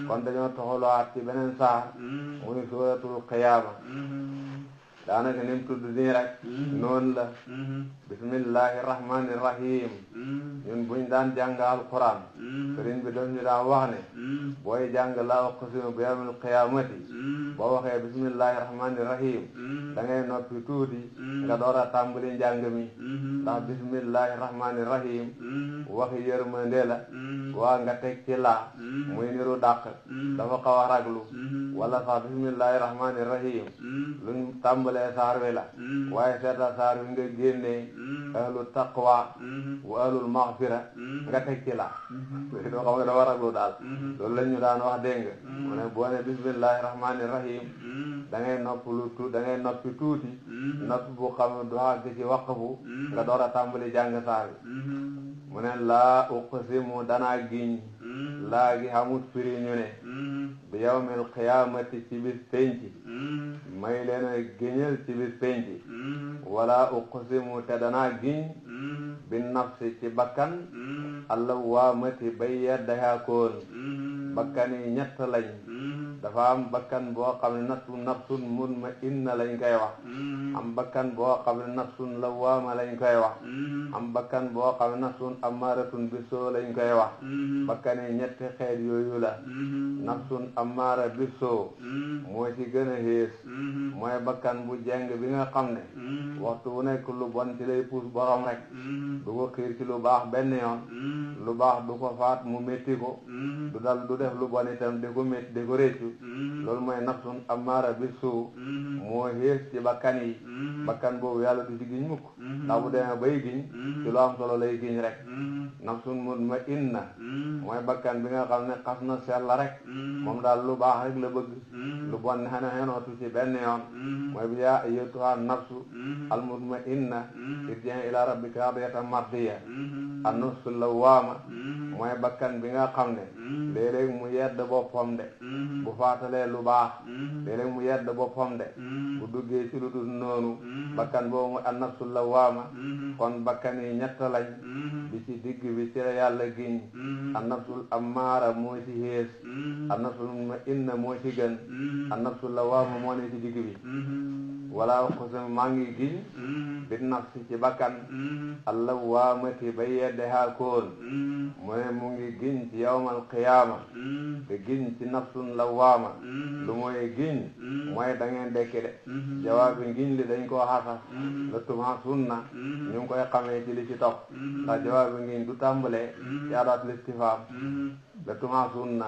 kon dañoo toxalaat ci beneen saar muy suuratul qiyaama daanaka ni mu tudd nii rek noonu la bismillahi rahmani rahim ñun buñ daan jàng alquran sëriñ bi daf ñu daan wax ne booy jàng laa uqsimu bi yawmil qiyaamati boo waxee bismillahi rahmani rahim da ngay noppi tuuti nga door a tàmbali njàng mi ndax bismillahi rahmani rahim waxi yërmande la waa nga teg ci laa muy niru dàq dafa xaw a raglu wala sax bismillahi rahmani rahim luñ tàmbalee saar wi la waaye seeta saar wi nga génnee ahlu taqwa wa ahlul maghfira nga teg ci laa doo xam nga dafa raglu daal loolu la ñu daan wax dégg nga mu ne boo ne bismillahi rahmani rahim da ngay noppi tuuti noppi bu xam du àgg ci waqfu nga door a tàmbali jàng saar wi mu ne laa uqsimu danaa giñ laa gi xamut firi ñu ne bi yawmil qiyaamati ci bis penci may leen a giñal ci bis penci wala uqsimu te danaa giñ bi nafsi ci bakkan allawaamati bay yeddahaakoon bakkan yi ñett lañ dafa am bakkan boo xam ne nafsun mutma'inna lañ koy wax am bakkan boo xam ne nafsun lawaama lañ koy wax am bakkan boo xam ne nafsun amaaratun bisoo lañ koy wax bakkan yi ñetti xeet yooyu la nafsun amaara bisoo moo ci gën a xees mooy bakkan bu jeng bi nga xam ne waxtu wu nekk lu bon ci lay puus borom rek du ko xiir ci lu baax benn yoon lu baax du ko faat mu métti ko du def lu bon itam di ko métti di ko réccu loolu mooy nafsun amaara bisoo moo xees ci bakkan yi bakkan boobu yàlla du ci giñ mukk ndax bu demee bay giñ ci lu am solo lay giñ rek nafsun mutma'inna mooy bakkan bi nga xam ne xas na sell rek moom daal lu baax rek la bëgg lu bon ne xene xenootu ci benn yoon mooy bi yaa ayyatuha nafsu al mutma'inna irji'i ila rabbika radiyatan mardiya an nafsu lawaama mooy bakkan bi nga xam ne léeg-léeg mu yedd boppam de bu faatalee lu baax léeg-léeg mu yedd boppam de bu duggee ci lu dul noonu bakkan boobu mu an nafsu lawaama kon bakkan yi ñett lañ bi ci digg bi ci la yàlla giñ an nafsul ammaara moo ci xees an nafsul mutma'inna moo ci gën an nafsul lawaama moo ne ci digg bi wala uqsimu maa ngi giñ bi nafsi ci bakkan allawaamati ba yedde haakoon mu ne mu ngi giñ ci yawmal qiyaama te giñ ci nafsun lawaama lu mooy giñ mooy da ngeen dekki de jawaabi giñ li dañ koo xasaf la tumaasunna ñu ngi koy xamee ci li ci topp ndax jawaabi giñ du tàmbalee ci adaat listifaam la tumaasunna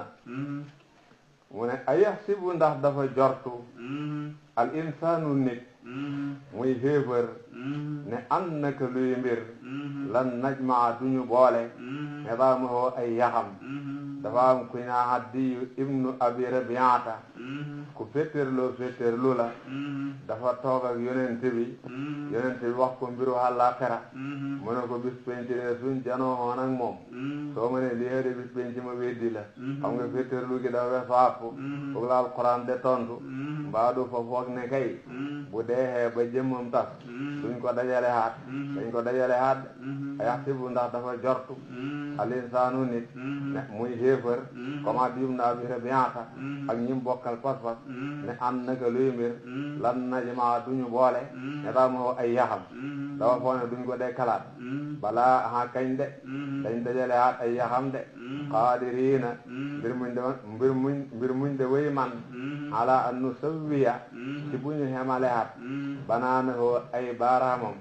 mu ne ayahsibu ndax dafa jortu al insaanu nit muy xéefër ne an naka luy mbir lan najmaa duñu boole nidaamahoo ay yaxam dafa am ku ñaa Addiyu ibnu Abi Rabiata ku féttéerlu la dafa toog ak yonent bi wax ko mbiru àllaaxira mu ne ko bis penc de suñ janoo woon ak moom soo ma ne lii de bis penc ma weddi la xam nga féttéerlu gi dafa weesu àpp foog la alquran de tontu mbaa du fa foog ne kay bu deexee ba jëmmam tas duñ ko dajale haat dañ ko dajale haat ayaxsibu ndax dafa jortu al insaanu nit ne muy xéefër comme Addiyu ibnu Abi Rabiata ak ñim bokkal pas-pas ne an naka luy mbir lan najmaa duñu boole ne daa moo ay yaxam dafa foog ne duñ ko dekkalaat balaa aha kañ de dañ dajale haat ay yaxam de qaadiriina mbir muñ de wéy man ala an nusawwiya ci bu ñu xemale haat banaana hoo ay baaraamam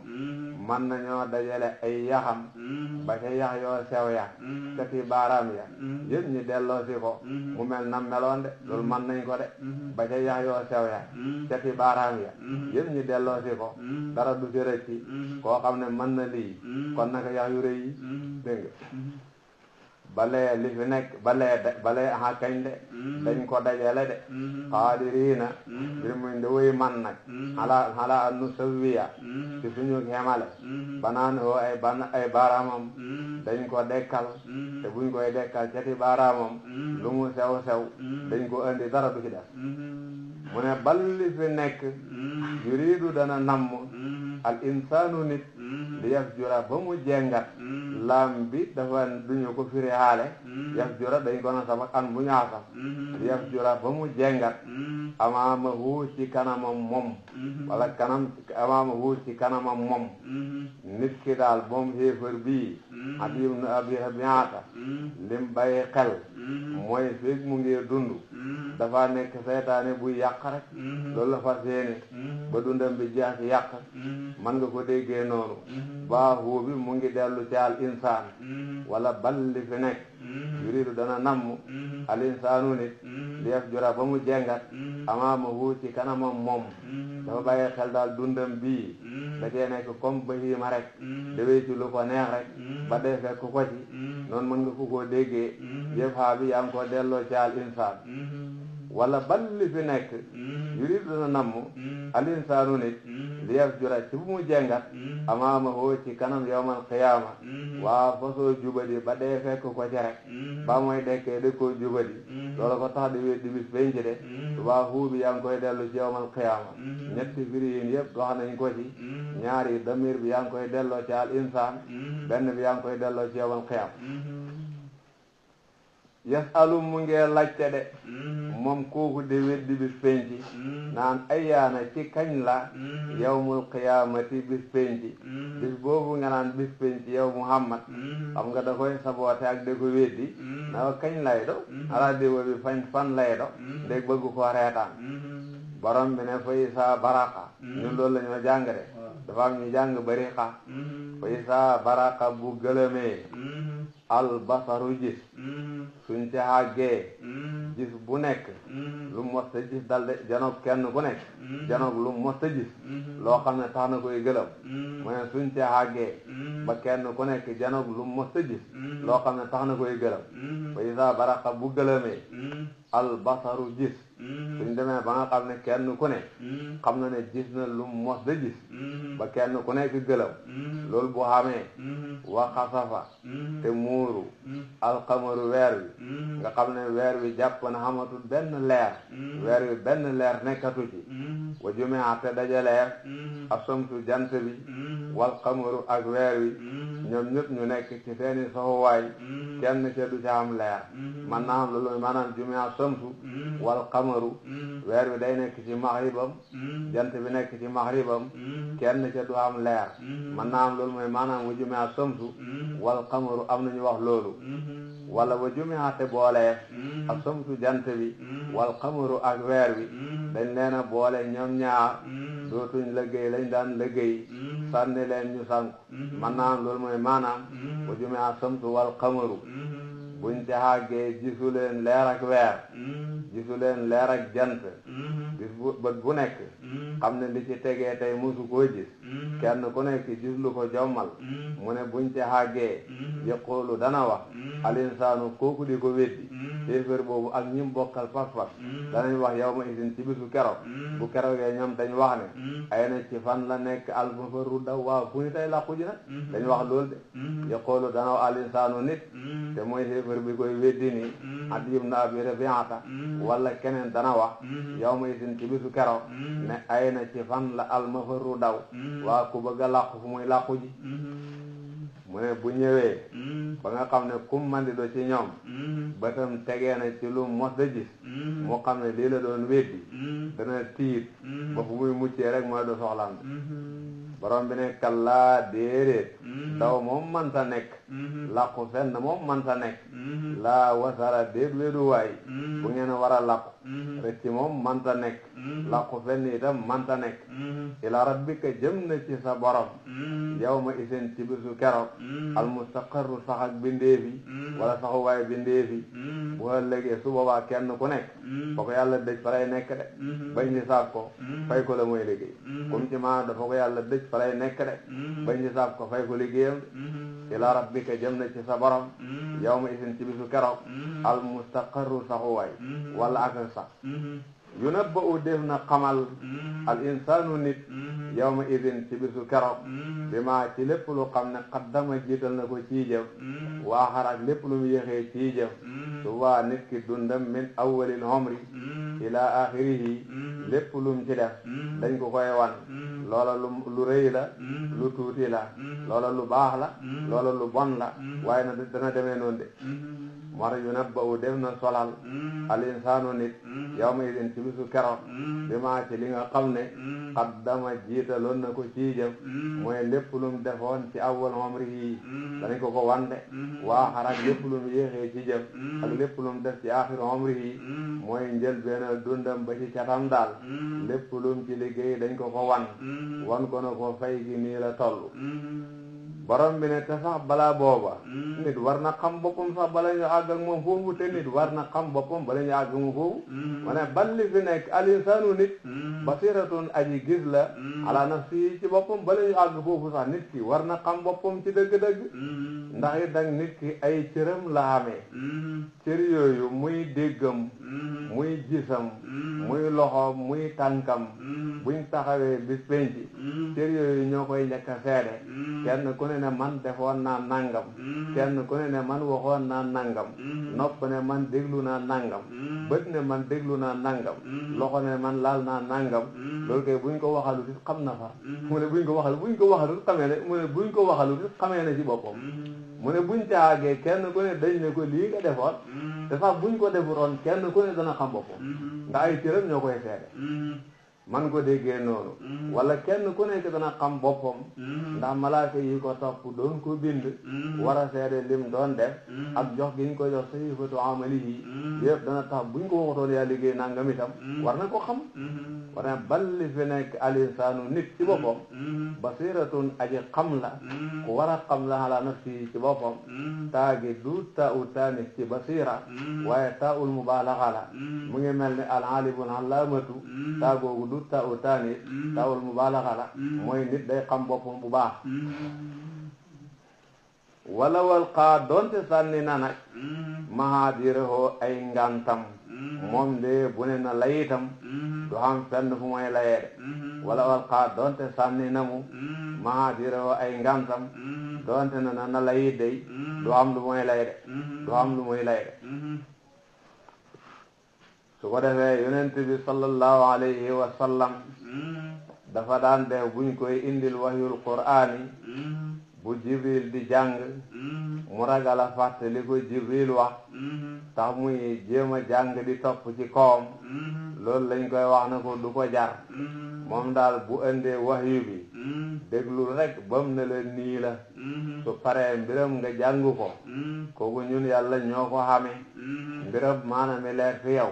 man nañoo dajale ay yaxam ba ca yax yoo sew ya ca fi baaraam ya yëpp ñu delloo si ko mu mel nam meloon de loolu man nañ ko de ba ca yax yoo sew ya ca fi baaraam ya yëpp ñu delloo si ko dara du ci rëcci koo xam ne mën na lii kon naka yax yu rëy yi dégg nga balee li fi nekk balee aha kañ de dañ ko dajale de qaadiriina mbir muñ de woy man nag ala an nusawwiya ci suñu xemale banaan hoo ay baaraamam dañ ko dekkal te buñ koy dekkal cati baaraamam lu mu sew dañ ko andi dara du ci def mu ne bal li fi nekk yuriidu dana namm al insaanu nit li yafjura ba mu jengat laam bi dafa duñu ko firi xaale yaf jura dañ ko nasab ak an bu ñaasam yaf jura ba mu jengat amaamahu ci kanamam moom wala amaamahu ci kanamam moom nit ki daal moom xéefar bii Adi ibn Abi Rabiata lim bàyyi xel mooy feeg mu ngi dund dafa nekk seytaane buy yàq rek loolu la fas yéene ba dundam bi jeex ci yàq man nga ko déggee noonu baaxu bi mu ngi dellu ci al insaan wala bal li fi nekk yuridu dana namm al insaanu nit li yaf jura ba mu jengat amaamahu ci kanamam moom dafa bàyyi xel daal dundam bii da cee nekk comme bahiima rek dawee ci lu ko neex rek ba dee fekk ko ci noonu mën nga ko koo déggee yëf xaa bi yaa ngi ko delloo ci al insaan wala bal li fi nekk yuridu dana namm al insaanu nit li yaf jura ci bu mu jengat amaamahu ci kanam yawmal qiyaama waa fasoo jubadi ba dee fekk ko ci rek ba mooy dekkee da koo jubadi loolu ko tax di wéet di bis penc de subaa xuu bi yaa ngi koy dellu ci yawmal qiyaama ñetti firi yin yëpp wax nañ ko ci ñaari damir bi yaa ngi koy delloo ci al insaan benn bi yaa ngi koy delloo ci yawmal qiyaama yasalu mu ngee laajte de moom kooku de weddi bis penci naan ayyaana ci kañ la yawmul qiyaamati bis penci bis boobu nga naan bis penci yow Muhammad xam nga da koy saboote ak da ko weddi na kañ lay do ala déwa bi fan lay do ndég bëgg ko reetaan borom bi ne fay saa baraka ñun loolu la ñoo jàng de dafa am ñu jàng bariqa fay saa baraka bu gëlëmee al basaru gis suñ ca àggee gis bu nekk lu mos a gis dal de janoog kenn ku nekk janoog lu mos a gis loo xam ne tax na koy gëlëm mu ne suñ ca àggee ba kenn ku nekk janoog lu mos a gis loo xam ne tax na koy gëlëm fa isa baraka bu gëlëmee al basaru gis suñ demee ba nga xam ne kenn ku ne xam na ne gis na lu mos a gis ba kenn ku nekk gëlëm loolu bu xamee wa xasafa te muuru alxamaru weer wi nga xam ne weer wi jàpp na xamatul benn leer weer wi benn leer nekkatu ci wa jumi'a te dajaleer asamtu jant bi wal xamaru ak weer wi ñoom ñëpp ñu nekk ci seeni soxuwaay kenn ca du ca am leer man naa am loolu maanaam jumi'a samtu wal xamaru weer wi day nekk ci maxribam jant bi nekk ci maxribam kenn ca du am leer man naa am loolu mooy maanaam wa jumi'a samtu wal xamaru am nañu wax loolu wala wa jumi'a te boolee ak samtu jant bi wal xamaru ak weer wi dañ leen a boole ñoom ñaar dootuñ liggéey lañ daan liggéey sànni leen ñu sànku man naa am loolu mooy maanaam wa jumi'a samtu wal xamaru buñ ci àggee gisu leen leer ak weer gisu leen leer ak jant bis bu bët bu nekk xam ne li ci tegee tey musu koo gis kenn ku nekk gis lu ko jommal mu ne buñ ci àggee yaqulu dana wax alinsaanu kooku di ko weddi kéefër boobu ak ñim bokkal pas-pas danañ wax yow ma isin ci bisu keroog bu keroogee ñoom dañ wax ne ay na ci fan la nekk almafaru daw waaw fu ñu tey làqu ji nag dañ wax loolu de yaqulu dana wax alinsaanu nit te mooy kéefër bi koy weddi nii Adi ibn Abi Rabiata wala keneen dana wax yow ma isin ci bisu keroog ne ay na ci fan la almafaru daw waa ku bëgg a làqu fu muy làqu ji mu ne bu ñëwee ba nga xam ne kum mandi do ci ñoom bëtam tegee na ci lu mos da gis moo xam ne lii la doon weddi dana tiit ba fu muy muccee rek mooy do soxlaan borom bi ne kallaa déedéet daw moom man ta nekk làqu fenn moom man ta nekk laa wasara déet wéeduwaay bu ngeen war a làqu rek ci moom man ta nekk làqu fenn itam man ta nekk ila rabbika jëm na ci sa borom yow ma isen ci bisu keroog al mustaqarru sax ak bindeefi wala saxuwaay bindeefi bu ëllëgee su boobaa kenn ku nekk fa ko yàlla dëj fa lay nekk de bañ hisaab ko fay ko la mooy liggéey comme ci maa dafa ko yàlla dëj fa lay nekk de bañ hisaab ko fay ko liggéeyam ila rabbika jëm na ci sa borom yow ma isin ci bisu keroog al mustaqarru saxuwaay wala ak sax yunabba'u def na xamal al insaanu nit yawma idin ci bisu keroog bi maa ci lépp lu xam ne qaddama jiital na ko ci jëf waaxar ak lépp lu mu yéexee ci jëf su waa nit ki dundam min awwalil umri ila axirihi lépp lum ci def dañ ko koy wan loola lu rëy la lu tuuti la loola lu baax la loola lu bon la waaye na dana demee noonu de moo tax yunabbahu def na solal al insaanu nit yawma idin ci bisu keroog bi maa ci li nga xam ne qaddama jiitaloon na ko ci jëf mooy lépp lum defoon ci awwal umrihi danañ ko wande waa xarak lépp lum yéexee ci jëf ak lépp lum def ci aaxir umrihi mooy njël benn dundam ba ci catam daal lépp lum ci liggéey dañ ko wan ko na ko fay gi nii la toll borom bi ne te sax balaa booba nit war na xam boppam sax bala ñu àgg ak moom foofu te nit war na xam boppam bala ñu àgg moom foofu ma ne balli fi nekk alinsaanu nit basiratun aji gis la ala nafsi ci boppam bala ñu àgg foofu sax nit ki war na xam boppam ci dëgg-dëgg ndax it nag nit ki ay cëram la amee cër yooyu muy déggam muy gisam muy loxoom muy tànkam buñ taxawee bis penc cër yooyu ñoo koy njëkk a seede kenn ku ne man defoon naa nangam kenn ku ne man waxoon naa nangam nopp ne man déglu naa nangam bët ne man déglu naa nangam loxo ne man laal naa nangam loolu kay buñ ko waxalut it xam na fa mu ne buñ ko waxalut xamee ne mu ne buñ ko waxalut it xamee ne ci boppam mu ne buñ caagee kenn ku ne dañ ne ko lii nga defoon te sax buñ ko defuroon kenn ku ne dana xam boppam ndax ay cëram ñoo koy seede man ko déggee noonu wala kenn ku nekk dana xam boppam ndax malaaka yi ko topp doon ko bind war a seede lim doon def ak jox gi ñu ko jox sahifatu amalihi yëpp dana tax buñ ko waxutoon yaa liggéey nangam itam war na ko xam war na balli fi nekk alinsaanu nit ci boppam basiratun aji xam la ku war a xam la ala nafsi ci boppam taagi du ta u tanis ci basira waaye ta ul mubaalaxa la mu ngi mel ni al alimul allamatu taagoogu du ta u tanis ta ul mubaalaxa la mooy nit day xam boppam bu baax wala wal xaa doonte sànni na nag mahaadirahoo ay ngantam moom de bu ne na layitam du xam fenn fu mooy layee de wala wal xaa doonte sànni na mu mahaadirahoo ay ngantam doonte na layit day du xam lu mooy lay de du xam lu muy lay de su ko defee yonent bi sallallahu alayhi wa sallam dafa daan def buñ koy indil wahyul qur'aani bu jibril di jàng mu ragal a fàtte li ko jibril wax tax muy jéem a jàng di topp ci kawam loolu lañ koy wax na ko du ko jar moom daal bu indee wahyu bi déglu rek bam ne la nii la su paree mbiram nga jàng ko kooku ñun yàlla ñoo ko xame mbiram maanaam leer fi yow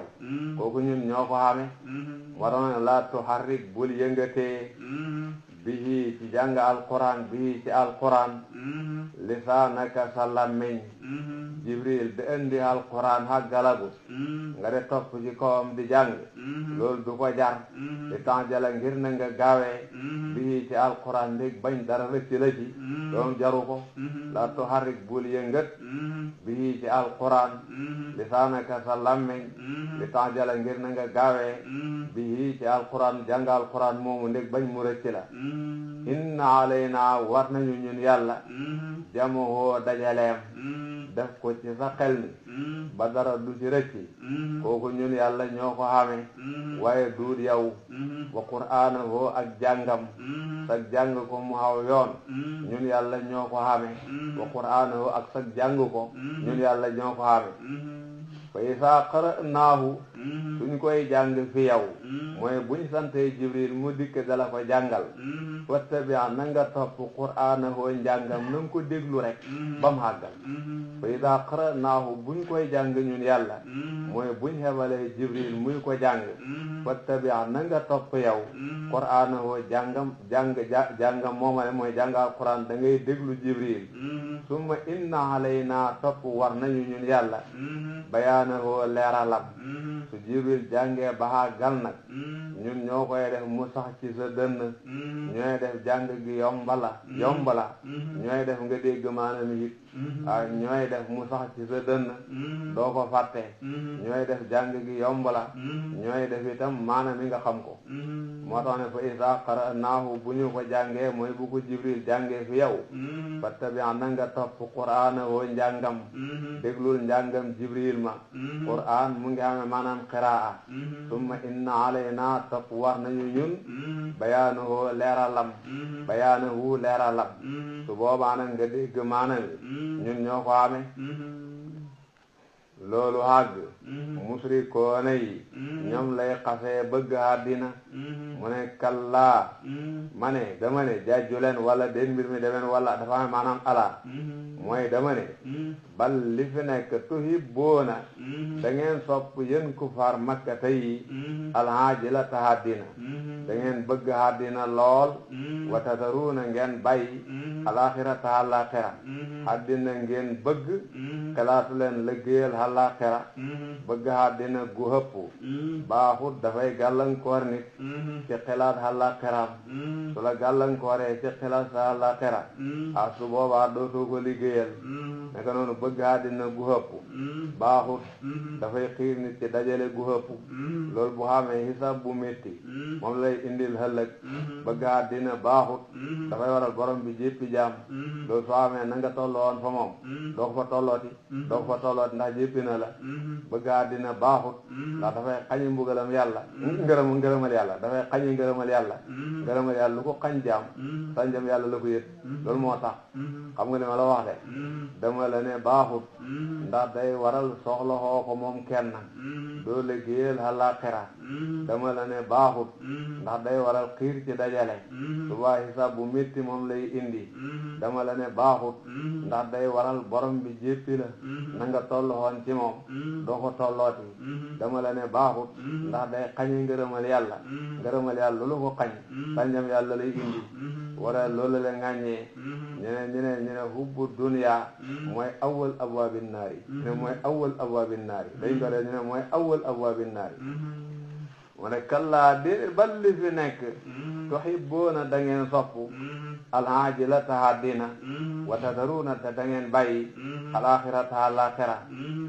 kooku ñun ñoo ko xame waroon laa tuharrik bul yëngatee bihi ci jàng alquran bihi ci alquran lisaanaka sa làmmiñ jibril di indi alquran haggalagu nga de topp ci kawam di jàng loolu du ko jar di tànjala ngir na nga gaawee bihi ci alquran ndég bañ dara rëcc la ci doom jaru ko la tuharrik bul yëngat bihi ci alquran lisaanaka sa làmmiñ di tànjala ngir na nga gaawee bihi ci alquran jàng alquran moomu ndég bañ mu rëcc la inna alayna war nañu ñun yàlla jamuhoo dajaleem def ko ci sa xel mi ba dara du ci rëcci kooku ñun yàlla ñoo ko xame waaye duut yow wa qur'aanahu ak jàngam sag jàng ko mu xaw yoon ñun yàlla ñoo ko xame wa qur'aanahu ak sag jàng ko ñun yàlla ñoo ko xame fa isaa qara'naahu suñ koy jàng fi yow mooy buñ sante jibril mu dikk dala ko jàngal wattabi' na nga topp qur'aanahu njàngam na nga ko déglu rek ba mu àggal fa isaa qara'naahu buñ koy jàng ñun yàlla mooy buñ xebalee jibril muy ko jàng wattabi' na nga topp yow qur'aanahu jàngam moomale mooy jàngal qur'aan da ngay déglu jibril summa inna alaynaa topp war nañu ñun yàlla bayaanahu leeralam su jibril jàngee baxaa gal nag ñun ñoo koy def mu sax ci sa dënn ñooy def jàng gi yombala ñooy def nga dégg maanaam it ñooy def mu sax ci sa dënn doo ko fàtte ñooy def jàng gi yomb la ñooy def itam maana mi nga xam ko moo tax ne fa isa qara'naahu bu ñu ko jàngee mooy bu ko jibril jàngee fi yow fattabi' na nga topp qur'aana woo njàngam déglul njàngam jibril ma qur'aan mu ngi amee maanaam qiraa summa inna alayna topp war nañu ñun bayaanahu leeralam su boobaa nag nga dégg maana mi ñun ñoo ko amee loolu àgg musrikoona yi ñoom lay xasee bëgg àddina mu ne kallaa ma ne dama ne jàjju leen wala den mbir mi demeen wala dafa am maanaam ala mooy dama ne bal li fi nekk tuhibboona da ngeen sopp yéen kufaar makka tey alhaajila ta àddina da ngeen bëgg àddina lool wa tadaruuna ngeen bàyyi alaxira ta àllaaxira àddina ngeen bëgg xalaatu leen liggéeyal àllaaxira bëgg àddina gu hëpp baaxut dafay gàllankoor nit ci xalaat àllaaxiraam su la gàllankooree ci xalaat sa àllaaxira su boobaa dootoo ko liggéeyal naka noonu bëgg àddina gu hëpp baaxut dafay xiir nit ci dajale gu hëpp loolu bu xamee xisaab bu métti moom lay indil ëllëg bëgg àddina baaxut dafay waral borom bi jéppi jaam loolu soo amee na nga tolloon fa moom doo ko fa tollooti ndax jéppi na la bëgg àddina baaxut ndax dafay xañi mbugalam yàlla ngërëmal yàlla dafay xañi ngërëmal yàlla lu ko xañ jaam sanjam yàlla la ko yët loolu moo tax xam nga li ma la wax de dama la ne baaxut ndax day waral soxla xoo ko moom kenn doo liggéeyal àllaaxira dama la ne baaxut ndax day waral xiir ci dajale subaa xisaab bu métti moom lay indi dama la ne baaxut ndax day waral borom bi jéppi la na nga tolloon ci moom doo ko tollooti dama la ne baaxut ndax day xañi ngërëmal yàlla loolu ko xañ sanjam yàlla lay indi wala loolu la ŋàññee ñu ne hubbu dunya mooy awwal abwaabin naari mooy awwal abwaabin naari dañ ko dee ñu ne mooy awwal abwaabin naari mu ne kallaa déedéet bal li fi nekk tuhibbuuna da ngeen sopp alhaajilata àddina wa tadaruuna te da ngeen bàyyi alaaxirata àllaaxira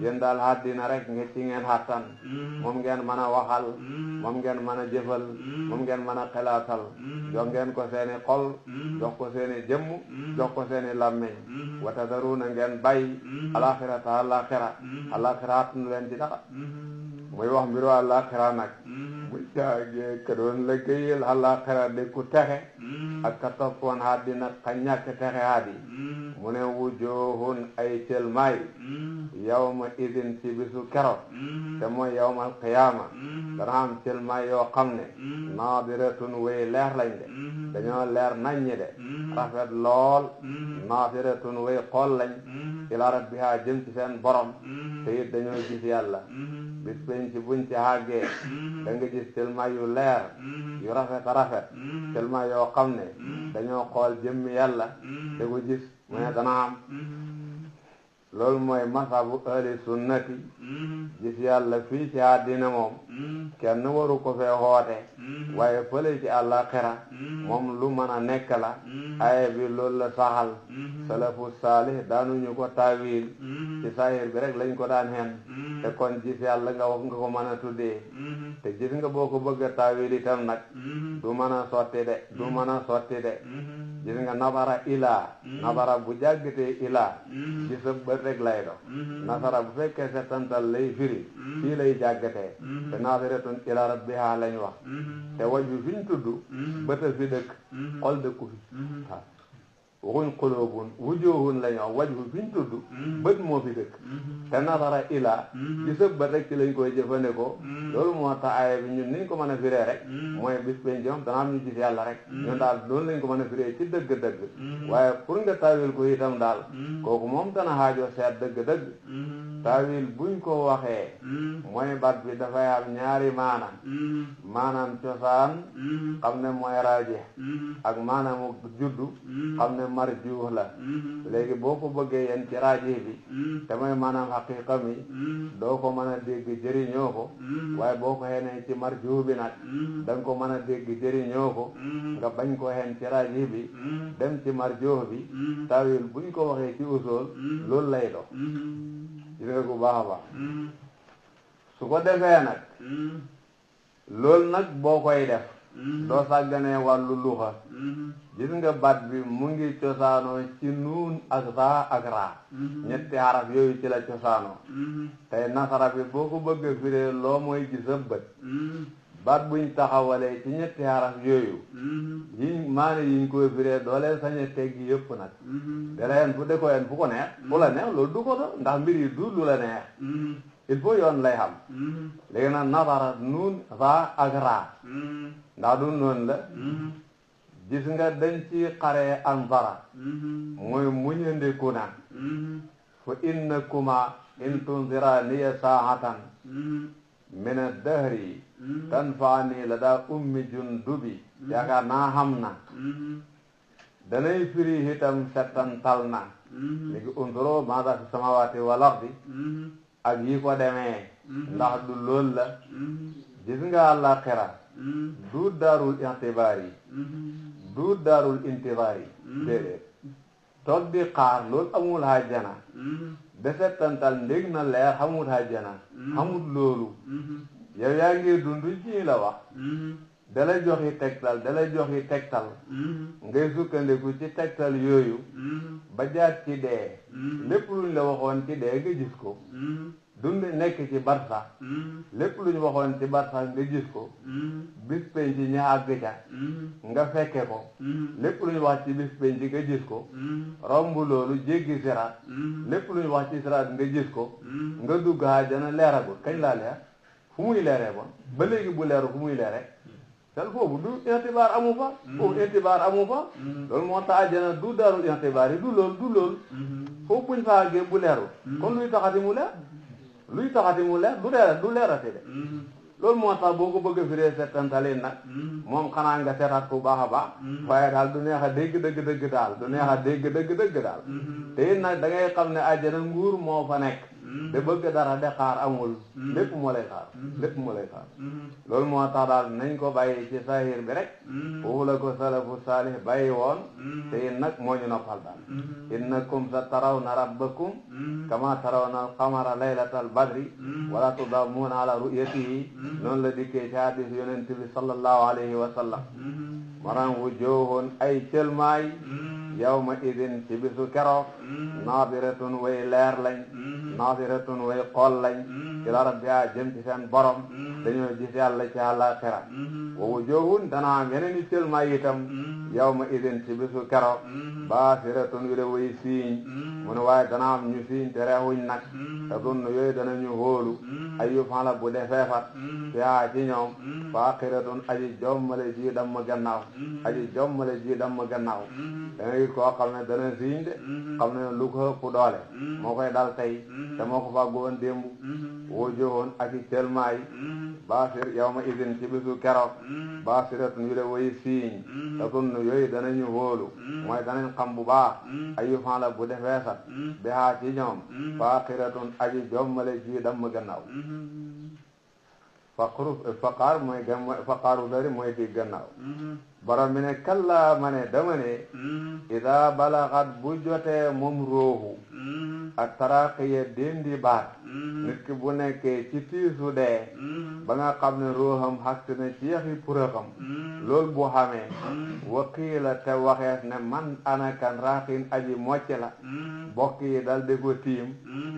yéen daal àddina rek nga ci ngeen xattan moom ngeen mën a waxal moom ngeen mën a jëfal moom ngeen mën a xelaatal jox ngeen ko seeni xol jox ko seeni jëmm jox ko seeni làmmeñ wa tadaruuna ngeen bàyyi alaaxirata àllaaxira attunu leen ci dara muy wax mbiru àllaaxira nag bu caagee ka doon liggéeyal àllaaxira de ku texe ak ka toppoon àddina ka ñàkk texe àddi mu ne wujuhun ay cëlmaay yawma idin ci bisu keroog te mooy yawmal qiyaama dana am cëlmaay yoo xam ne naadiratun way leer lañ de dañoo leer naññi de rafet lool naadiratun way xool lañ ila rabbiha jëm ci seen borom te it dañoo gis yàlla bis bañ ci buñ ci àggee da nga gis cëlmaay yu leer yu rafet a rafet cëlmaay yoo xam ne dañoo xool jëmmi yàlla te ko gis mu ne dana am loolu mooy masabu ahli sunnati gis yàlla fii ci àddina moom kenn waru ko fee xoote waaye fële ci àllaaxira moom lu mën a nekk la aaya bi loolu la saxal salafu saalih daanuñu ko taawil ci saahir bi rek lañ ko daan hen te kon gis yàlla nga wax nga ko mën a tuddee te gis nga boo ko bëgg a taawil itam nag du mën a sotti de gis nga nabara ilaa nabara bu jàggatee ilaa gis bët rek lay do nasara bu fekkee settantal lay firi fii lay jàggatee te naasiratun ila rabbiha lañ wax te waju fi ñu tudd bëta fi dëkk xol dëkku fi waxuñ xulóobun wujuhun lañ wax waju fi ñu tudd bët moo fi dëkk te nasara ila gis bët rek ci lañ koy jëfandikoo loolu moo tax aaya bi ñun niñ ko mën a firee rek mooy bis penc moom dana am ñu gis yàlla rek ñun daal loolu lañ ko mën a firee ci dëgg-dëgg waaye pour nga tawil ko itam daal kooku moom dana xaajoo seet dëgg-dëgg taawil buñ ko waxee mooy baat bi dafay am ñaari maanaam maanaam cosaan xam ne mooy raajih ak maanaamu juddu xam ne marjuux la léegi boo ko bëggee yen ci raajih bi te mooy maanaam xaqiqa mi doo ko mën a dégg jëriñoo ko waaye boo ko xenee ci marjuux bi nag danga ko mën a dégg jëriñoo ko nga bañ ko xen ci raajih bi dem ci marjuux bi taawil buñ ko waxee ci usul loolu lay do gis nga ko baax a baax su ko defee nag loolu nag boo koy def doo sàgganee wàllu luxa gis nga baat bi mu ngi cosaanoo ci nuun ak saa ak raa ñetti xaraf yooyu ci la cosaanoo tey nasara bi boo ko bëgg a firee loo mooy gis sa bët baat buñ taxawalee ci ñetti xaraf yooyu yiñ maane yiñ koy firee doolee sañ a teggi yëpp nag dala yen fu de ko yen fu ko neex fu la neex loolu du ko do ndax mbir yi du lu la neex il faut yoon lay xam léegi nag nasara nuun saa ak raa ndax du noonu la gis nga dañ ci xaree anzara mooy muñandiku na fa innakuma in tunzira niya saatan min ad-dahri tanfaani la daa ummi jundubi yaakaar naa xam na danay firi itam settantal na léegi unzuru maada fi samawati wal ardi ak yi ko demee ndax du loolu la gis nga àllaaxira du daarul intibaar yi du daarul intibaar yi déedéet toog di xaar loolu amul hajjana de settantal ndég na leer xamul hajjana xamul loolu yow yaa ngi dund ci la wax dalay joxi tegtal ngay sukkandiku ci tegtal yooyu ba jaat ci dee lépp luñ la waxoon ci dee nga gis ko dund nekk ci barsax lépp luñ waxoon ci barsax nga gis ko bis penc ci ña àgg ca nga fekke ko lépp luñ wax ci bis penc nga gis ko romb loolu jéggi siraat lépp luñ wax ci siraat nga gis ko nga dugg àjjana leeragul kañ laa leer fu muy leeree bon ba léegi bu leeru fu muy leere tel foofu du intibaar amu fa foofu intibaar amu fa loolu moo tax àjjana du daarul intibaar yi du loolu foofu buñ fa àggee bu leeru kon luy taxati mu leer du leerate de loolu moo tax boo ko bëgg a firee settantali nag moom xanaa nga seetaat ku baax a baax waaye daal du neex a dégg dëgg daal te it nag da ngay xam ne àjjana nguur moo fa nekk de bëgg dara de xaar amul lépp moo lay xaar loolu moo tax daal nañ ko bàyyi ci sahir bi rek foofu la ko salafu saalih bàyyi woon te it nag moo ñu noppal daal innakum sa tarawna rabbakum kama tarawna alqamara laylatal badri wala tudammuuna ala ru'yatihi noonu la dikkee ci hadis yonent bi sallallahu alayhi wa sallam maanaam wujuhun ay cëlmaay yawma idin ci bisu keroog naadiratun way leer lañ naadiratun way xool lañ ila rabbiha jëm ci seen borom dañoo gis yàlla ci àllaaxira wa wujuhun dana am yeneen i cëlmaay itam yawma idin ci bisu keroog baasiratun yu de way siiñ mu ne waaye dana am ñu siiñ te reexuñ nag te dunn yooyu danañu hóolu ay yu fan la bu defeefat fiha ci ñoom faaqiratun aji jommale ji damm gannaaw da ngay koo xam ne dana siiñ de xam ne lu ko ëpp doole moo koy dal tey te moo ko fàggu woon démb woo joxoon ak i cëlmaay baasir yawma idin ci bisu keroog baasiratun yu de way siiñ te dunn yooyu danañu hóolu mooy danañ xam bu baax ay yu fan la bu defee sat bi haa ci ñoom faaqiratun aji jommale ji damm gannaaw faqaar mooy faqaaru dari mooy di gannaaw borom bi ne kallaa ma ne dama ne ida balaxat bu jotee moom roohu ak taraqiya dindi baat nit ki bu nekkee ci tiisu dee ba nga xam ne rooham xagsi na ci yaxi puraxam loolu bu xamee waqiila te waxees ne man anakan raqin aji mocc la bokk yi dal di ko tiim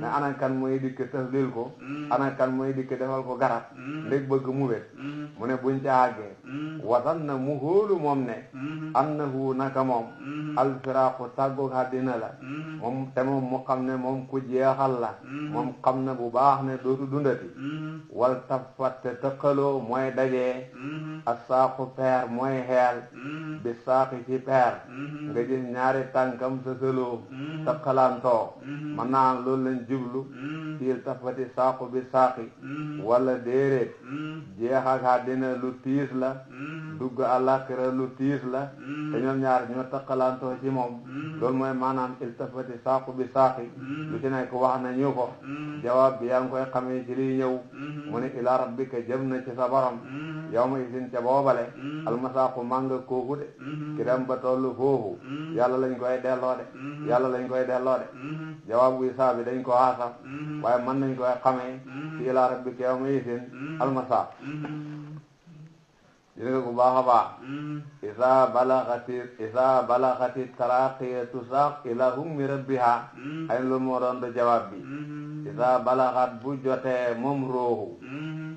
ne anakan mooy dikk tëflil ko anakan mooy dikk defal ko garab ndég bëgg mu wét mu ne buñ ca àggee wasan na mu hóolu moom ne annahu naka moom alfiraqu tàggoog àddina la moom te moom mu xam ne moom ku jeexal la moom xam na bu baax ne dootu dundati wal tafat te tëqaloo mooy dajee ak saaqu peer mooy xeel bi saaqi ci peer nga gis ñaari tànkam sa sëloo tëqalantoo mën naa am loolu lañ jublu siil tafati saaqu bi saaqi wala déeréet jeex ak àddina lu tiis la dugg àllaaxira lu tiis la te ñoom ñaar ñoo tëqalantoo ci moom loolu mooy maanaam iltafati saaqu bi saaqi lu ci nekk wax nañu ko jawaab bi yaa ngi koy xamee ci liy ñëw mu ne ila rabbika jëm na ci sa borom yow ma isin ca boobale almasaaqu mànga kooku de ki dem ba tollu foofu yàlla lañ koy delloo de yàlla lañ koy delloo de jawaab bu isaa bi dañ ko haasaf waaye mën nañ koy xamee ci ila rabbika yow ma isin almasaaq dina nga bu baax a baax isa balaxati taraqiyatu saaq ila hummi rabbiha ay loolu moo doon do jawaab bi isa balaxat bu jotee moom roohu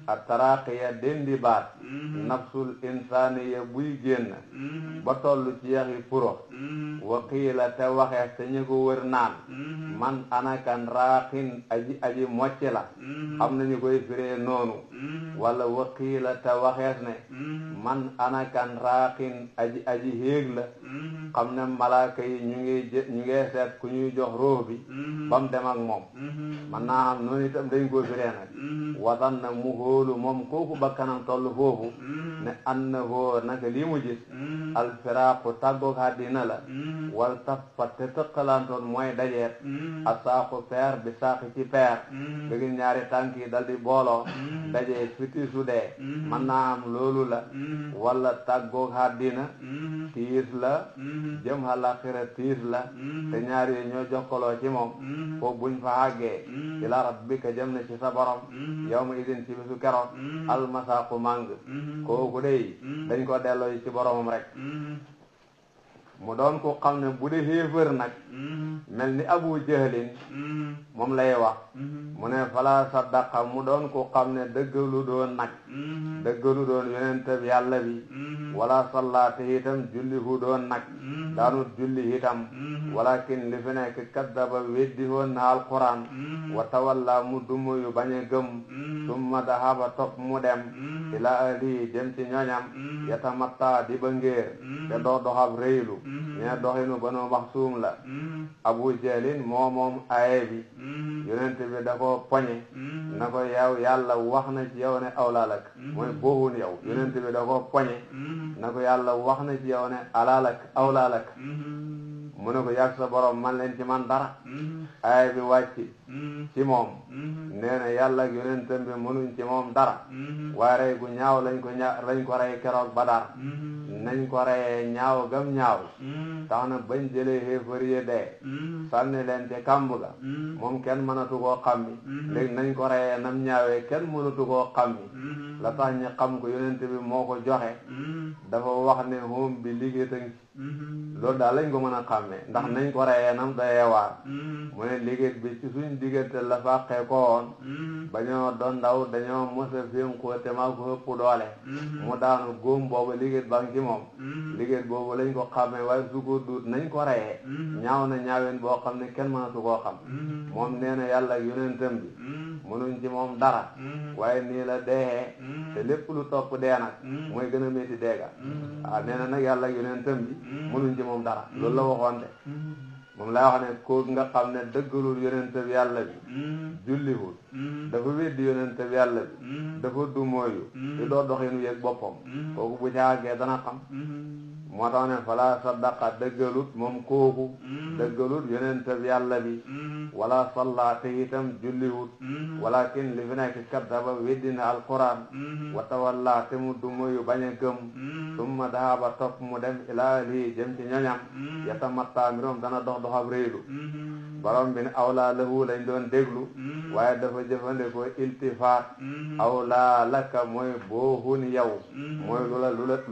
a taraqiya dendi baat nafsul insaniya buy génn ba toll ci yaxi puro wa qiila te waxees te ñu ko wër naan man anakan raaxin aji mocc la xam nañu koy firee noonu wala wa qiila te waxees ne man anakan raaxin aji héeg la xam ne malaaka yi ñu ngi seet ku ñuy jox ruux bi ba mu dem ak moom man naa xam noonu itam dañ ko firee nag watan na mu hóolu moom kooku bakkanam toll foofu ne an na hoo naka lii mu gis alfiraaqu tàggoog àddina la wal tafat te tëqalantoon mooy dajeet a saaqu peer bi saaqi ci peer dëgg ñaari tànk yi dal di booloo dajee fiti su dee man naa am loolu la wala tàggoog àddina tiis la jëm àllaaxira tiis la te ñaar yi ñoo jokkaloo ci moom foofu buñ fa àggee ila rabbika jëm na ci sa borom yow ma idin ci bisu keroog almasaaqu màng kooku dey dañ ko delloo ci boromam rek mu doon ko xam ne bu dee xéefër nag mel ni abu jahlin moom lay wax mu ne fala saddaqa mu doon ko xam ne dëggalu doon nag dëggalu doon yonentab yàlla bi wala sallaate itam julli hu doon nag daanut julli itam walakin li fi nekk kaddaba weddi woon na alquran wa tawalla mu dumu yu bañ a gëm summa dahaba topp mu dem ila ahli dem ci ñoñam yatamatta di ba ngéer te doo doxab réylu ñee doxinu Banu Maxsuum la Abu Jahlin moom aye bi yonent bi da ko poñe na ko yow yàlla wax na ci yow ne awlaalak mooy boohun yow yonent bi da ko poñe na ko yàlla wax na ci yow ne alaalak awlaalak mu ne ko yàgg sa borom man leen ci man dara aye bi wàcc ci moom nee na yàlla ak yonentam bi mënuñ ci moom dara waaye rey gu ñaaw lañ ko rey keroog Badar nañ ko reyee ñaaw gam ñaaw tax na bañ jëlee xéefar yi dee sànni leen ci kàmb ga moom kenn mënatu koo xammi léegi nañ ko reyee nam ñaawee kenn mënatu koo xammi la tax ñi xam ko yonent bi moo ko joxe dafa wax ne hoom bi liggéey taŋ loolu daal lañ ko mën a xàmmee ndax nañ ko reyee nam doyee waar mu ne liggéey bi ci suñ diggante la fàqee ko woon ba ñoo doon ndaw dañoo mos a fénkoo te maa ko ëpp doole mu daanu góom boobu liggéey ba ngi ci moom liggéey boobu lañ ko xàmmee waaye su ko duut nañ ko reyee ñaaw na ñaaween boo xam ne kenn mënatu koo xam moom nee na yàlla ak yonentam bi mënuñ ci moom dara waaye nii la deexee te lépp lu topp dee nag mooy gën a métti deega waaw nee na nag yàlla ak yonentam bi mënuñ ci moom dara loolu la waxoon de moom lay wax ne kooku nga xam ne dëggalul yonentab yàlla bi julliwul dafa weddi yonentab yàlla bi dafa dumooyu te doo doxinu yëg boppam kooku bu caagee dana xam moo tax ne fala saddaqa dëggalut moom kooku dëggalut yonentab yàlla bi wala salla te itam julliwut walakin li fi nekk kaddaba weddina alquran wa tawalla te mu dumooyu bañ a gëm summa dahaba topp mu dem ilaa lii jëm ci ñoñam yatamatta miroom dana doxab réylu borom bi ne awlaa lahu lañ doon déglu waaye dafa jëfandikoo iltifaat awlaa laka mooy boohun yow mooy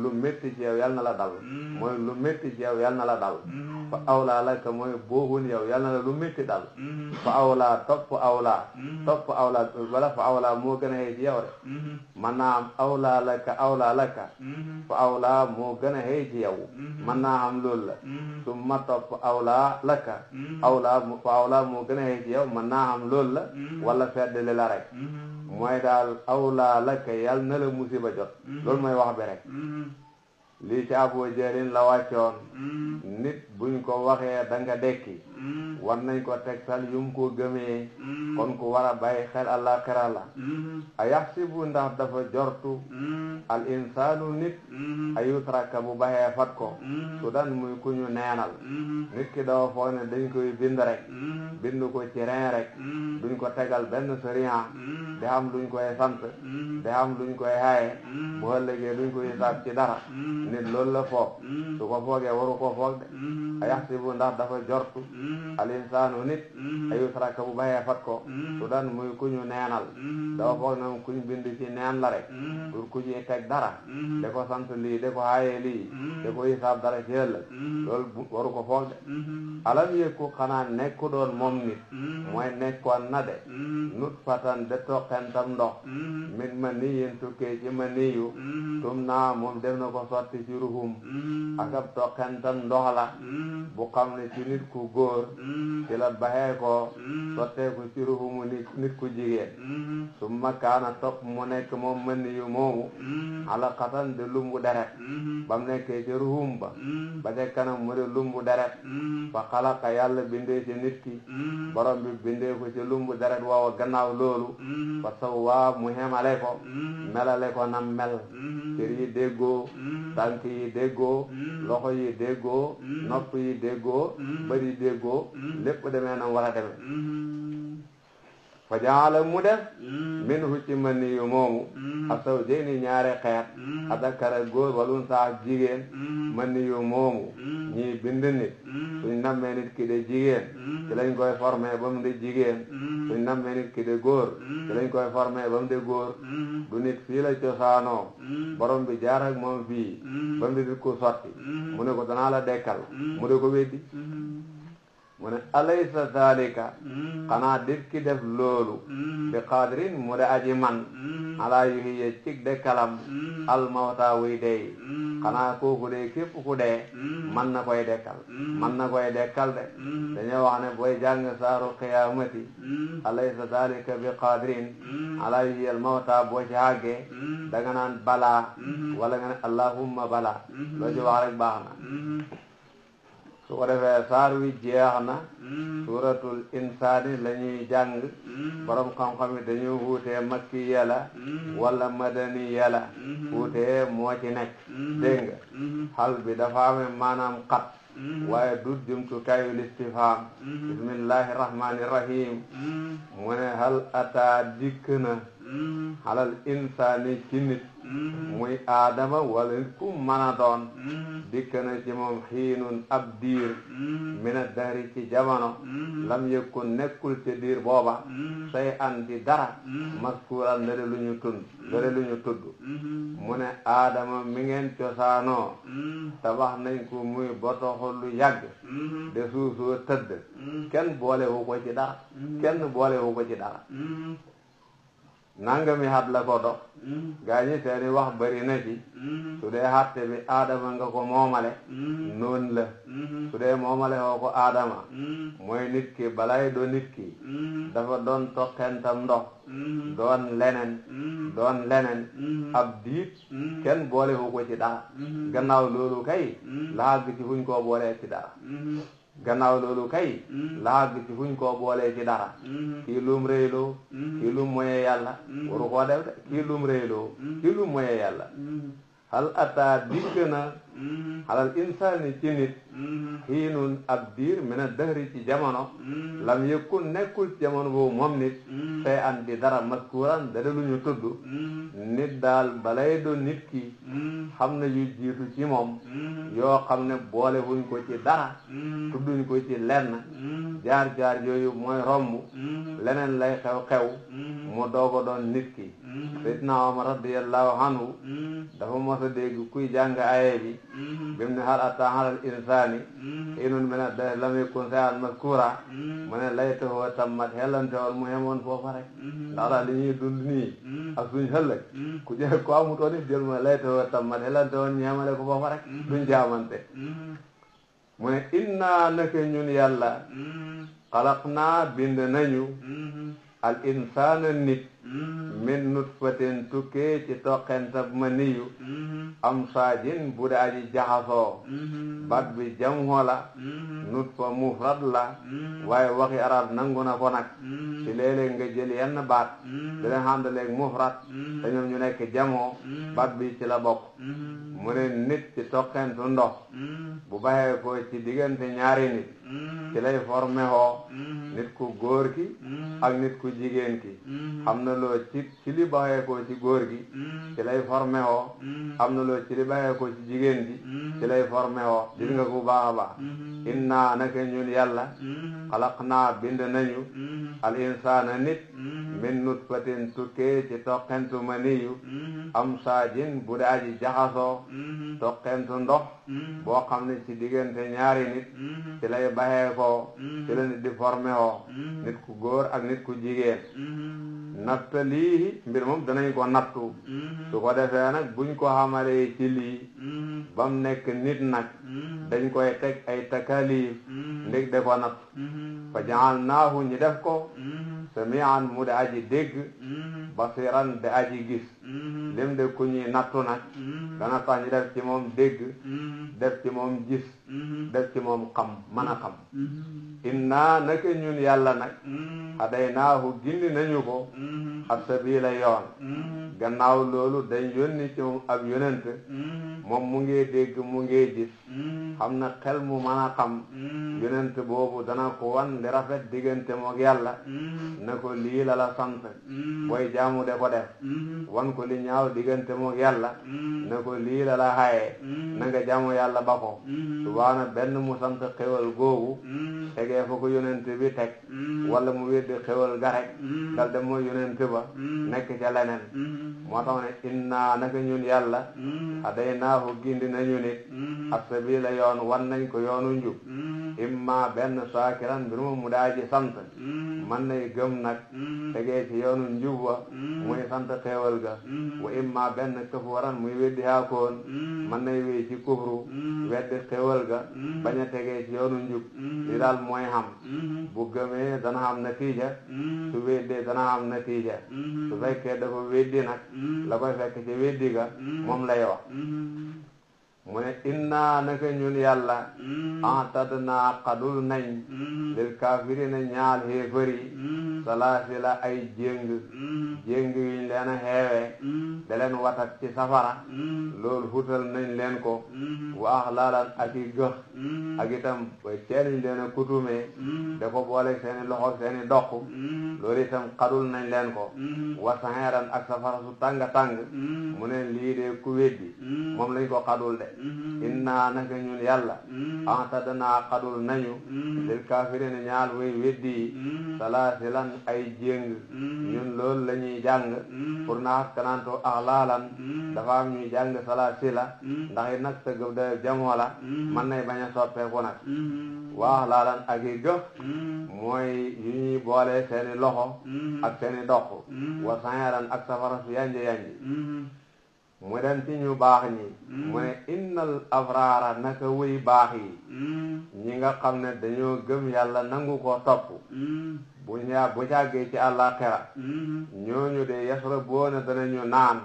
lu métti ci yow yal na la dal mooy lu métti ci yow yal na la dal fa awlaa laka mooy boohun yow yal na la lu métti dal fa awlaa topp awlaa wala fa awlaa moo gën a xëy ci yow rek man naa am awlaa laka fa awlaa moo gën a xëy ci yow man naa am loolu la su ma topp awlaa laka fa awlaa moo gën a xëy ci yow man naa am loolu la wala feddali la rek mooy daal awlaa laka yal na la musiba jot loolu mooy wax bi rek lii ci Abu Jahlin la wàccoon nit buñ ko waxee da nga dekki war nañ ko tegtal yum ko gëmee kon ku war a bàyyi xel àllaaxira la a yaxsibu ndax dafa jortu al insaanu nit ayutraka bu baxee fat ko su dan muy ku ñu neenal nit ki dafa foog ne dañ koy bind rek bind ko ci ren rek duñ ko tegal benn sariya di xam luñ koy sant di xam luñ koy haaye bu ëllëgee duñ koy hisaab ci dara nit loolu la foog su ko foogee waru ko foog de a yaxsibu ndax dafa jortu al insaanu nit ayutraka bu baxee fat ko su dan muy ku ñu neenal dafa foog ne kuñ bind ci neen la rek pour ku ci teg dara da ko sant lii da ko haaye lii da ko hisaab dara ci ëllëg loolu waru ko foog de alam yëkku xanaa nekku doon moom nit mooy nekkoon na de nut fatan de toqentam ndox min ma niyin tukkee ci ma niyu tum naa moom def na ko sotti ci ruhum akab toqentam ndox la bu xam ne ci nit ku góor ci la baxee ko sotteeku ci ruhumu nit ku jigéen summa kaana topp mu nekk moom ma niyu moomu alaqatan de lumbu deret bam nekkee ci ruhum ba ca kanam mu de lumbu deret fa xalaqa yàlla bindee ci nit ki borom bi bindee ko ci lumbu deret waaw gannaaw loolu fa sawwaa mu hemale ko melale ko nam mel cër yi déggoo tànk yi déggoo loxo yi déggoo nopp yi déggoo bët yi déggoo lépp demee nam war a demee fa jaala mu def minhu ci mani yu moomu asawjayni ñaari xeet adakara góor walun saa jigéen mani yu moomu ñii bind nit suñ nammee nit ki de jigéen ci lañ koy formé ba mu de jigéen suñ nammee nit ki de góor ci lañ koy formé ba mu de góor du nit fii la cosaanoo borom bi jaar ak moom fii ba mu de ko sotti mu ne ko danaa la dekkal mu de ko weddi mu ne alaysa zalika xanaa dit ki def loolu bi qadirin mu de aji man ala yuhyiya cig dekkalam almawta wuy dey xanaa kooku de képp ku dee man na koy dekkal man na koy dekkal de dañoo wax ne booy jàng saaru qiyaamati alaysa zalika bi qadirin ala yuhyiya almawta boo ci àggee da nga naan balaa wala nga ne allahumma balaa loo ci wax rek baax na su ko defee saar wi jeex na suuratul insaani la ñuy jàng borom xam-xam yi dañuy wuutee makki yàlla wala madani yàlla wuutee moo ci nekk dégg nga xal bi dafa ame maanaam xat waaye du jumtukaayu listifhaam bismillahi rahmani rahim mu ne hal ataa dikk na xalal insaani ci nit muy aadama wala ku mën a doon dikk na ci moom xiinun ab diir mina dahri ci jamono lam yëkkun nekkul ci diir booba say andi dara maskuuran ndare lu ñu tudd mu ne aadama mi ngeen cosaanoo tabax nañ ko muy botoxu lu yàgg de suusoo tëdd kenn boolewu ko ci dara nangami hat la ko dox gaa ñi seeni wax bari na ci su dee hatte bi aadama nga ko moomale noonu la su dee moomale woo ko aadama mooy nit ki balay do nit ki dafa doon tokkentam ndox doon leneen ab diit kenn boole wu ko ci dara gannaaw loolu kay la àgg ci fuñ koo boolee ci dara kii lum réyloo kii lum moye yàlla waru koo def de kii lum réyloo kii lum moye yàlla hal ataa dikk na xalal insaani ci nit xiinun ab diir mina dëhri ci jamono lam yëkkun nekkul ci jamono boobu moom nit fay an di dara maskuuran dara lu ñu tudd nit daal balay doon nit ki xam na yu jiitu ci moom yoo xam ne boole wuñ ko ci dara tudduñ ko ci lenn jaar-jaar yooyu mooy romb leneen lay xew-xew mu doogo doon nit ki Seydina Omar radiyallahu anhu dafa mos a dégg kuy jàng aaye bi bi mu ne hal ataa alal insaani hiinun mina dahri lam yakun shay'an mazkuura mu ne laytahu tammat xellante woon mu yemoon foofa rek ndax daal li ñuy dund nii ak suñ xëllëg ku jël ko amutoon it jël mu ne laytahu tammat xellante woon ñu yemale ko foofa rek duñ jaamante mu ne inna naka ñun yàlla xalaqnaa bind nañu al insaana nit min nutfatin tukkee ci toqentab maniyu am saajin bu daa ji jaxasoo bat bi jamho la nutfa mufrad la waaye waxi arab nangu na ko nag ci léeg-léeg nga jël yenn baat di leen xàndaleeg mufrad te ñoom ñu nekk jamho bat bi ci la bokk mu ne nit ci toqentu ndox bu baxee ko ci diggante ñaari nit ci lay formé hoo nit ku góor ki ak nit ku jigéen ki xam na loo ci li baxee ko ci góor gi ci lay formé hoo am na loo ci li baxee ko ci jigéen gi ci lay formé hoo gis nga ku baax a baax inna naka ñun yàlla xalaqnaa bind nañu al insaana nit min nutfatin tukkee ci toqentu maniyu am saajin bu daa ji jaxasoo toqentu ndox boo xam ne ci diggante ñaari nit ci lay baxee ko ci la nit di formé hoo nit ku góor ak nit ku jigéen naftalihi mbir moom danañ ko nattu su ko defee nag buñ ko xamalee ci lii ba mu nekk nit nag dañ koy teg ay takalif ndég de ko natt fa ja'alnaahu ñi def ko sami'an mu de aji dégg basiran de aji gis lim de ku ñuy nattu nag dana tax ñi def ci moom dégg def ci moom gis def ci moom xam mën a xam inna naka ñun yàlla nag hadaynaahu gindi nañu ko as-sabila yoon gannaaw loolu dañ yónni ci moom ab yonent moom mu ngi dégg mu ngi gis xam na xel mu mën a xam yonent boobu dana ko wan li rafet diggante mook yàlla na ko lii la la sant booy jaamu de ko def wan ko li ñaaw diggante mook yàlla na ko lii la la xaye na nga jaamu yàlla ba ko subaana benn mu sant xewal googu tegee fa ko yonent bi teg wala mu weddi xewal ga rek dal dem mooy yonent ba nekk ca leneen moo tax ne inna naka ñun yàlla hadaynaahu gindi nañu nit as-sabila yoon wan nañ ko yoonu njub imma benn saakiran mbir mu daa ji sant man nay gëm nag tegee ci yoonu njub wa muy sant xeewal ga wa imma benn kafuran muy weddi haakoon man nay wéy ci kufru weddi xeewal ga bañ a tegee ci yoonu njub li daal mooy xam bu gëmee dana xam natiija su weddee dana xam natiija su fekkee dafa weddi nag la koy fekk ci weddi ga moom lay wax mu ne inna naka ñun yàlla atadna xadul nañ lil kaafirina ñaal xéefari salaasila ay jéng yuñ leen a xeewee da leen watat ci safara loolu hutal nañ leen ko wa axlaalan ak i gëx ak itam ceeniñ leen a kutumee da ko boole seeni loxo seeni doq loolu itam xadul nañ leen ko wa saxeeran ak safara su tàng-tàng mu ne lii de ku weddi moom lañ ko xadul de inna naka ñun yàlla atadna xadul nañu lil kaafirina ñaal way weddi salaasilan ay jéng ñun loolu la ñuy jàng pour na askananto axlaalan dafa am ñuy jàng salaasila ndax it nag sa gëb da jamoo la man nay bañ a soppeeku nag wa axlaalan ak i gëf mooy yu ñuy boole seeni loxo ak seeni doq wa sañaran ak safara su yanji mu dem ci ñu baax ñi mu ne innal abraara naka wuy baax yi ñi nga xam ne dañoo gëm yàlla nangu ko topp bu jàggee ci àllaaxira ñooñu de yasrabuuna danañu naan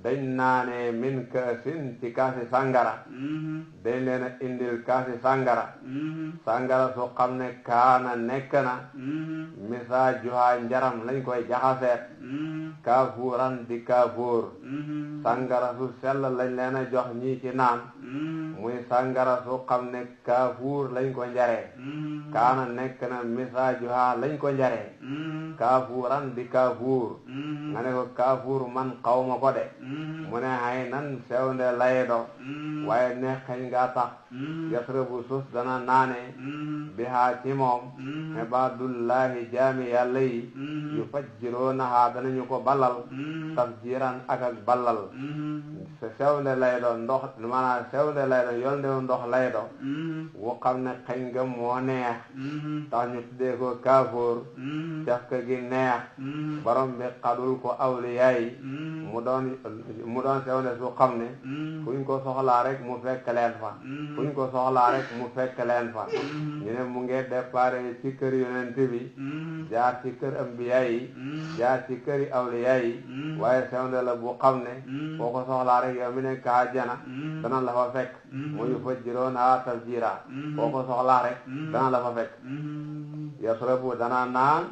dañ naanee min kaasin ci kaasi sàngara dañ leen a indil kaasi sàngara su xam ne kaana nekk na misaajuhaa njaram lañ koy jaxaseet kaafuuran di kaafuur sàngara su sell lañ leen a jox ñii ci naan muy sàngara su xam ne kaafuur lañ ko njaree kaana nekk na misaajuhaa lañ ko njaree kaafuuran di kaafuur nga ne ko kaafuur man xawma ko de mu ne hay nan sewnde laydo waaye ne xañ nga tax yasrabu sus dana naane bihaa ci moom ibadullahi jaami yàlla yi yu fajjiroonahaa danañu ko balal tafjiran ak balal sewnde laydo ndox maanaam sewnde laydo yolndewu ndox laydo wu xam ne xañ nga moo neex tax ñu tuddee ko kaafoor cafka gi neex borom bi xadul ko awliyaa yi mu doon sewnde su xam ne fuñ ko soxlaa rek mu fekk leen fa fuñ ko soxlaa rek mu fekk leen fa ñu ne mu ngi déparé ci kër yonent bi jaar ci kër ambiyaa yi jaar ci këri awliyaa yi waaye sewnde la bu xam ne foo ko soxlaa rek yow mi nekk àjjana dana la fa fekk mu yufajjiruunahaa tafjiiraa foo ko soxlaa rek dana la fa fekk yasrabu dana naan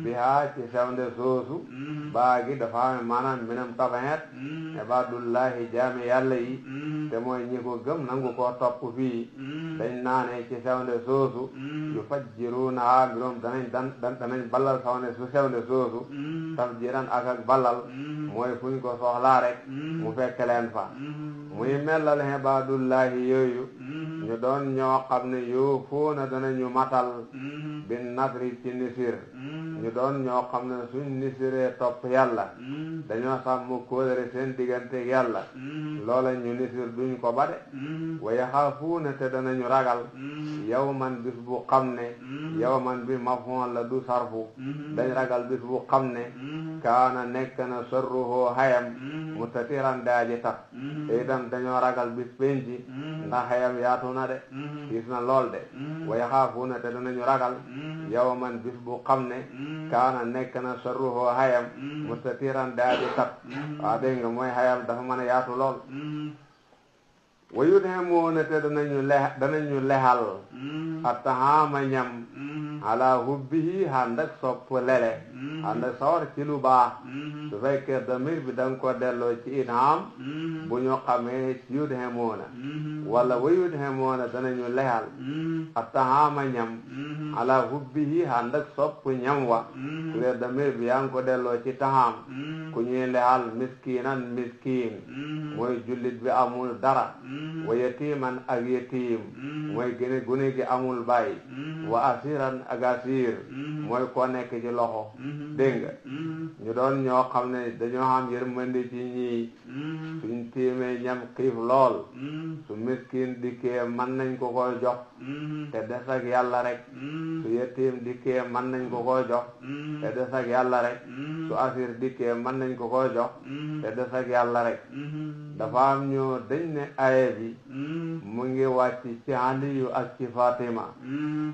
bihaa ci sewnde soosu baa gi dafa am maanaam minam tabaxeet ibadullahi jaami yàlla yi te mooy ñi ko gëm nangu ko topp fii dañ naane ci sewnde soosu yufajjiruunahaa mbiroom danañ ballal sewnde soosu tafjiran ak ballal mooy fuñ ko soxlaa rek mu fekk leen fa muy mellal ibadullahi yooyu ñu doon ñoo xam ne yuufuuna danañu matal bin nasri ci nisir ñu doon ñoo xam ne suñ nisiree topp yàlla dañoo sàmm kóolare seen diggante yàlla loola ñu nisir duñ ko ba de wa yaxaafuuna te danañu ragal yawman bis bu xam ne yawman bi maf'uul la du sarfu dañ ragal bis bu xam ne kaana nekk na sarruhu hayam mustatiran daaji tax te itam dañoo ragal bis penci ndax hayam yaatu na de gis na lool de wa yaxaafuuna te danañu ragal yawman bis bu xam ne kaana nekk na sarruhu hayam mustatiran daaji tax waa dégg nga mooy hayam dafa mën a yaatu lool wa yut'imuuna te danañu lexal at-tahaama ñam ala hubbihi ànd ak sopp lele ànd ak sawar ci lu baax su fekkee damir bi da nga ko delloo ci it'aam bu ñu xamee ci yut'imuuna wala wa yut'imuuna danañu lexal at-tahaama ñam ala hubbihi ànd ak sopp ñam wa su dee damir bi yaa ngi ko delloo ci tahaam ku ñuy lexal miskiinan miskiin mooy jullit bi amul dara wa yatiman ak yatim mooy gune gi amul baay wa asiran ak asir mooy ko nekk ci loxo dégg nga ñu doon ñoo xam ne dañoo am yërmande ci ñii suñ tiimee ñam xiif lool su miskin dikkee mën nañ ko koy jox te des ak yàlla rek su yatim dikkee mën nañ ko koy jox te des ak yàlla rek su asir dikkee mën nañ ko koy jox te des ak yàlla rek dafa am ñu dañ ne aye bi mu ngi wàcc ci Aliyu ak ci Fatima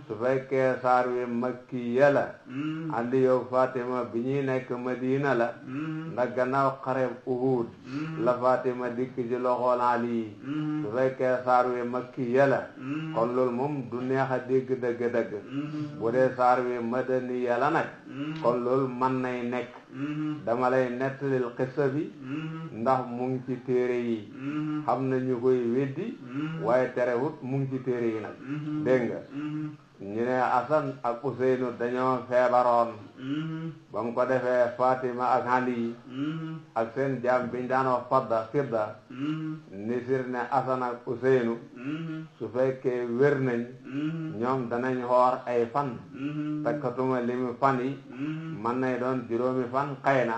su fekkee saar wi makki yala Aliyu Fatima bi ñuy nekk Madina la ndax gannaaw xareb Uhud la Fatima dikk ci loxool Ali su fekkee saar wi makki yala kon loolu moom du neex a dégg dëgg-dëgg bu dee saar wi madani yala nag kon loolu mën nay nekk dama lay nettalil xissa bi ndax mu ngi ci téere yi xam na ñu koy weddi waaye terewut mu ngi ci téere yi nag dégg nga ñu ne Asan ak Useynu dañoo feebaroon ba mu ko defee Fatima ak Ali ak seen jaam biñ daan wax Fidda nisir ne Asan ak Useynu su fekkee wér nañ ñoom danañ xoor ay fan takkatuma limi fan yi mën nay doon juróomi fan xëy na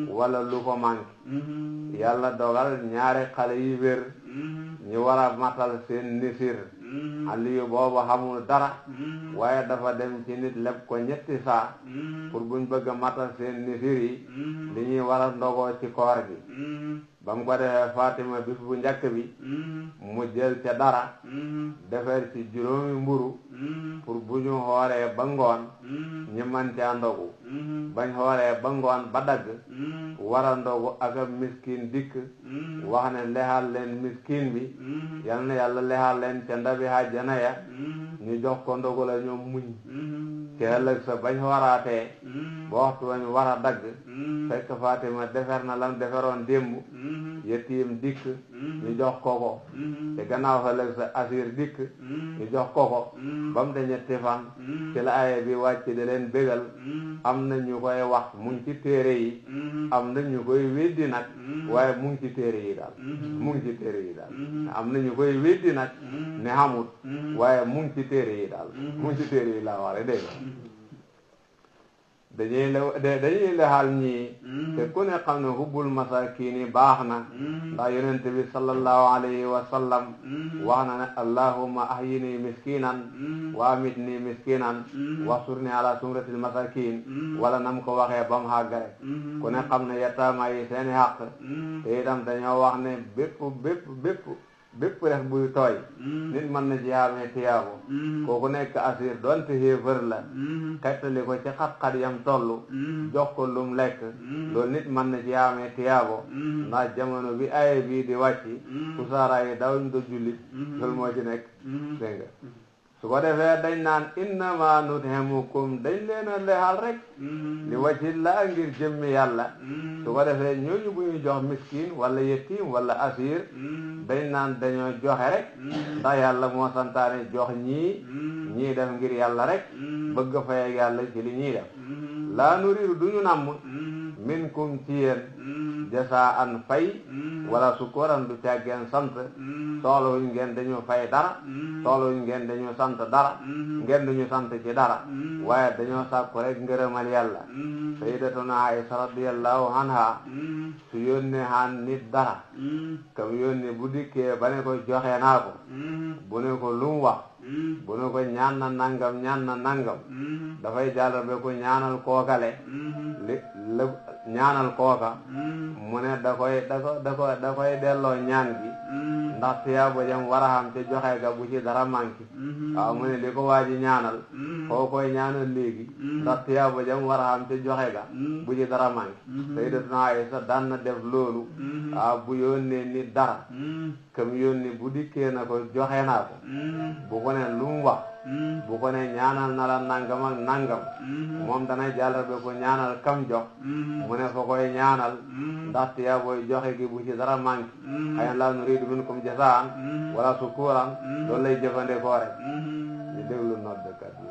wala lu ko manqué yàlla dogal ñaari xale yi wér ñu war a matal seen nisir Aliyu boobu xamul dara waaye dafa dem ci nit leb ko ñetti saa pour buñ bëgg a matal seen nisir yi li ñuy war a ndogoo ci koor gi ba mu ko defee Fatima bis bu njëkk bi mu jël ca dara defar ci juróomi mburu pour bu ñu xooree ba ngoon ñu mën caa ndogu bañ xooree ba ngoon ba dagg war a ndogu ak ab miskin dikk wax ne lexal leen miskin bi yal na yàlla lexal leen ca ndabi àjjana ya ñu jox ko ndogu la ñoom muñ ci ëllëg sa bañ xoraatee ba waxtu wañ war a dagg fekk Fatima defer na lam deferoon démb yetiim dikk ñu jox ko te gannaaw ëllëg sa asir dikk ñu jox ko ba mu de ñetti fan ci la aaya bi wàcc di leen bégal am na ñu koy wax mu ngi ci téere yi am na ñu koy weddi nag waaye mu ngi ci téere yi daal mu ngi ci téere yi daal am na ñu koy weddi nag ne xamut waaye mu ngi ci téere yi daal mu ngi ci téere yi laa wax rek dégg dañuy lexal ñii te ku ne xam ne hubbul masakini baax na ndax yonent bi sallallahu alayhi wa sallam wax na ne allahumma ahyini miskinan wa amitni miskinan waxsurni ala sumratil masakin wala nam ko waxee ba mu xàgg rek ku ne xam ne yettaama yi seeni xàq te itam dañoo wax ne bépp def buy tooy nit mën na ci amee tiyaabo kooku nekk asir doonte xéefër la xettali ko ci xat-xat yam toll jox ko lum lekk loolu nit mën na ci amee tiyaabo ndax jamono bi aye bii di wàcci usaara yi dawuñ do jullit loolu moo ci nekk dégg nga su ko defee dañ naan innama nut'imukum dañ leen a lexal rek li wajhillah ngir jëmmi yàlla su ko defee ñooñu bu ñu jox miskin wala yetim wala asir dañ naan dañoo joxe rek ndax yàlla moo santaane jox ñii def ngir yàlla rek bëgg a fay ak yàlla ci li ñuy def laa nuriidu duñu namm minkum ci yéen jasaan fay wala sukuran du càggeen sant soxlawuñ ngeen dañu fay dara soxlawuñ ngeen dañu sant dara ngeen duñu sant ci dara waaye dañoo sàkku rek ngërëmal yàlla sayyidatuna Aisha radiyallahu anha su yónnee xaan nit dara kam yónni bu dikkee ba ne ko joxe naa ko bu ne ko lu mu wax bu ne ko ñaan na nangam dafay jàllabe ko ñaanal kookale ñaanal kooka mu ne da koy delloo ñaan gi ndax tiyaaba jam war a xam ca joxe ga bu ci dara manqué waaw mu ne li ko waa ji ñaanal koo koy ñaanal léegi ndax tiyaaba jam war a xam ca joxe ga bu ci dara manqué Sayyidatuna Aysa daan na def loolu waaw bu yónnee nit dara kam yónni bu dikkee na ko joxe naa ko bu ko ne lu mu wax bu ko ne ñaanal na la nangam ak nangam moom dana jàllabe ko ñaanal kam jox mu ne fa koy ñaanal ndax tiyaabooy joxe gi bu ci dara manqué xëy na laa nuriidu minkum jasaan wala sukuran loolu lay jëfandikoo rek ñu déglu noddkat bi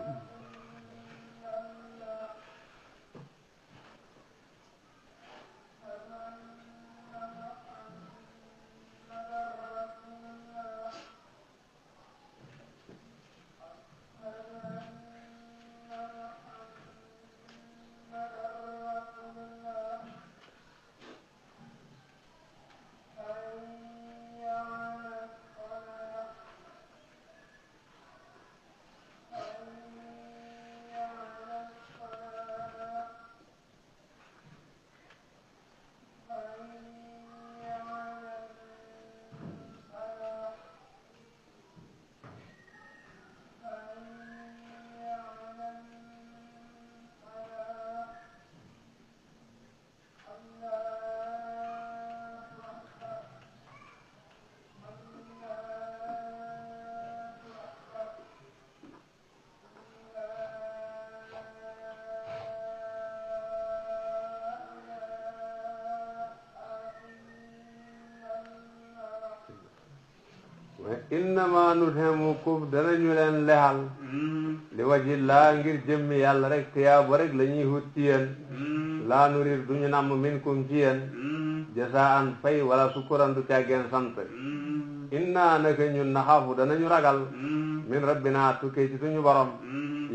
innama nut'imukum danañu leen lexal li wajhillah ngir jëmmi yàlla rek tiyaaba rek la ñuy wut ci yéen laa nurir duñu namm minkum ci yéen jasaan fay wala sukuran du càggeen sant inna naka ñun naxaafu danañu ragal min rabbina tukkee ci suñu borom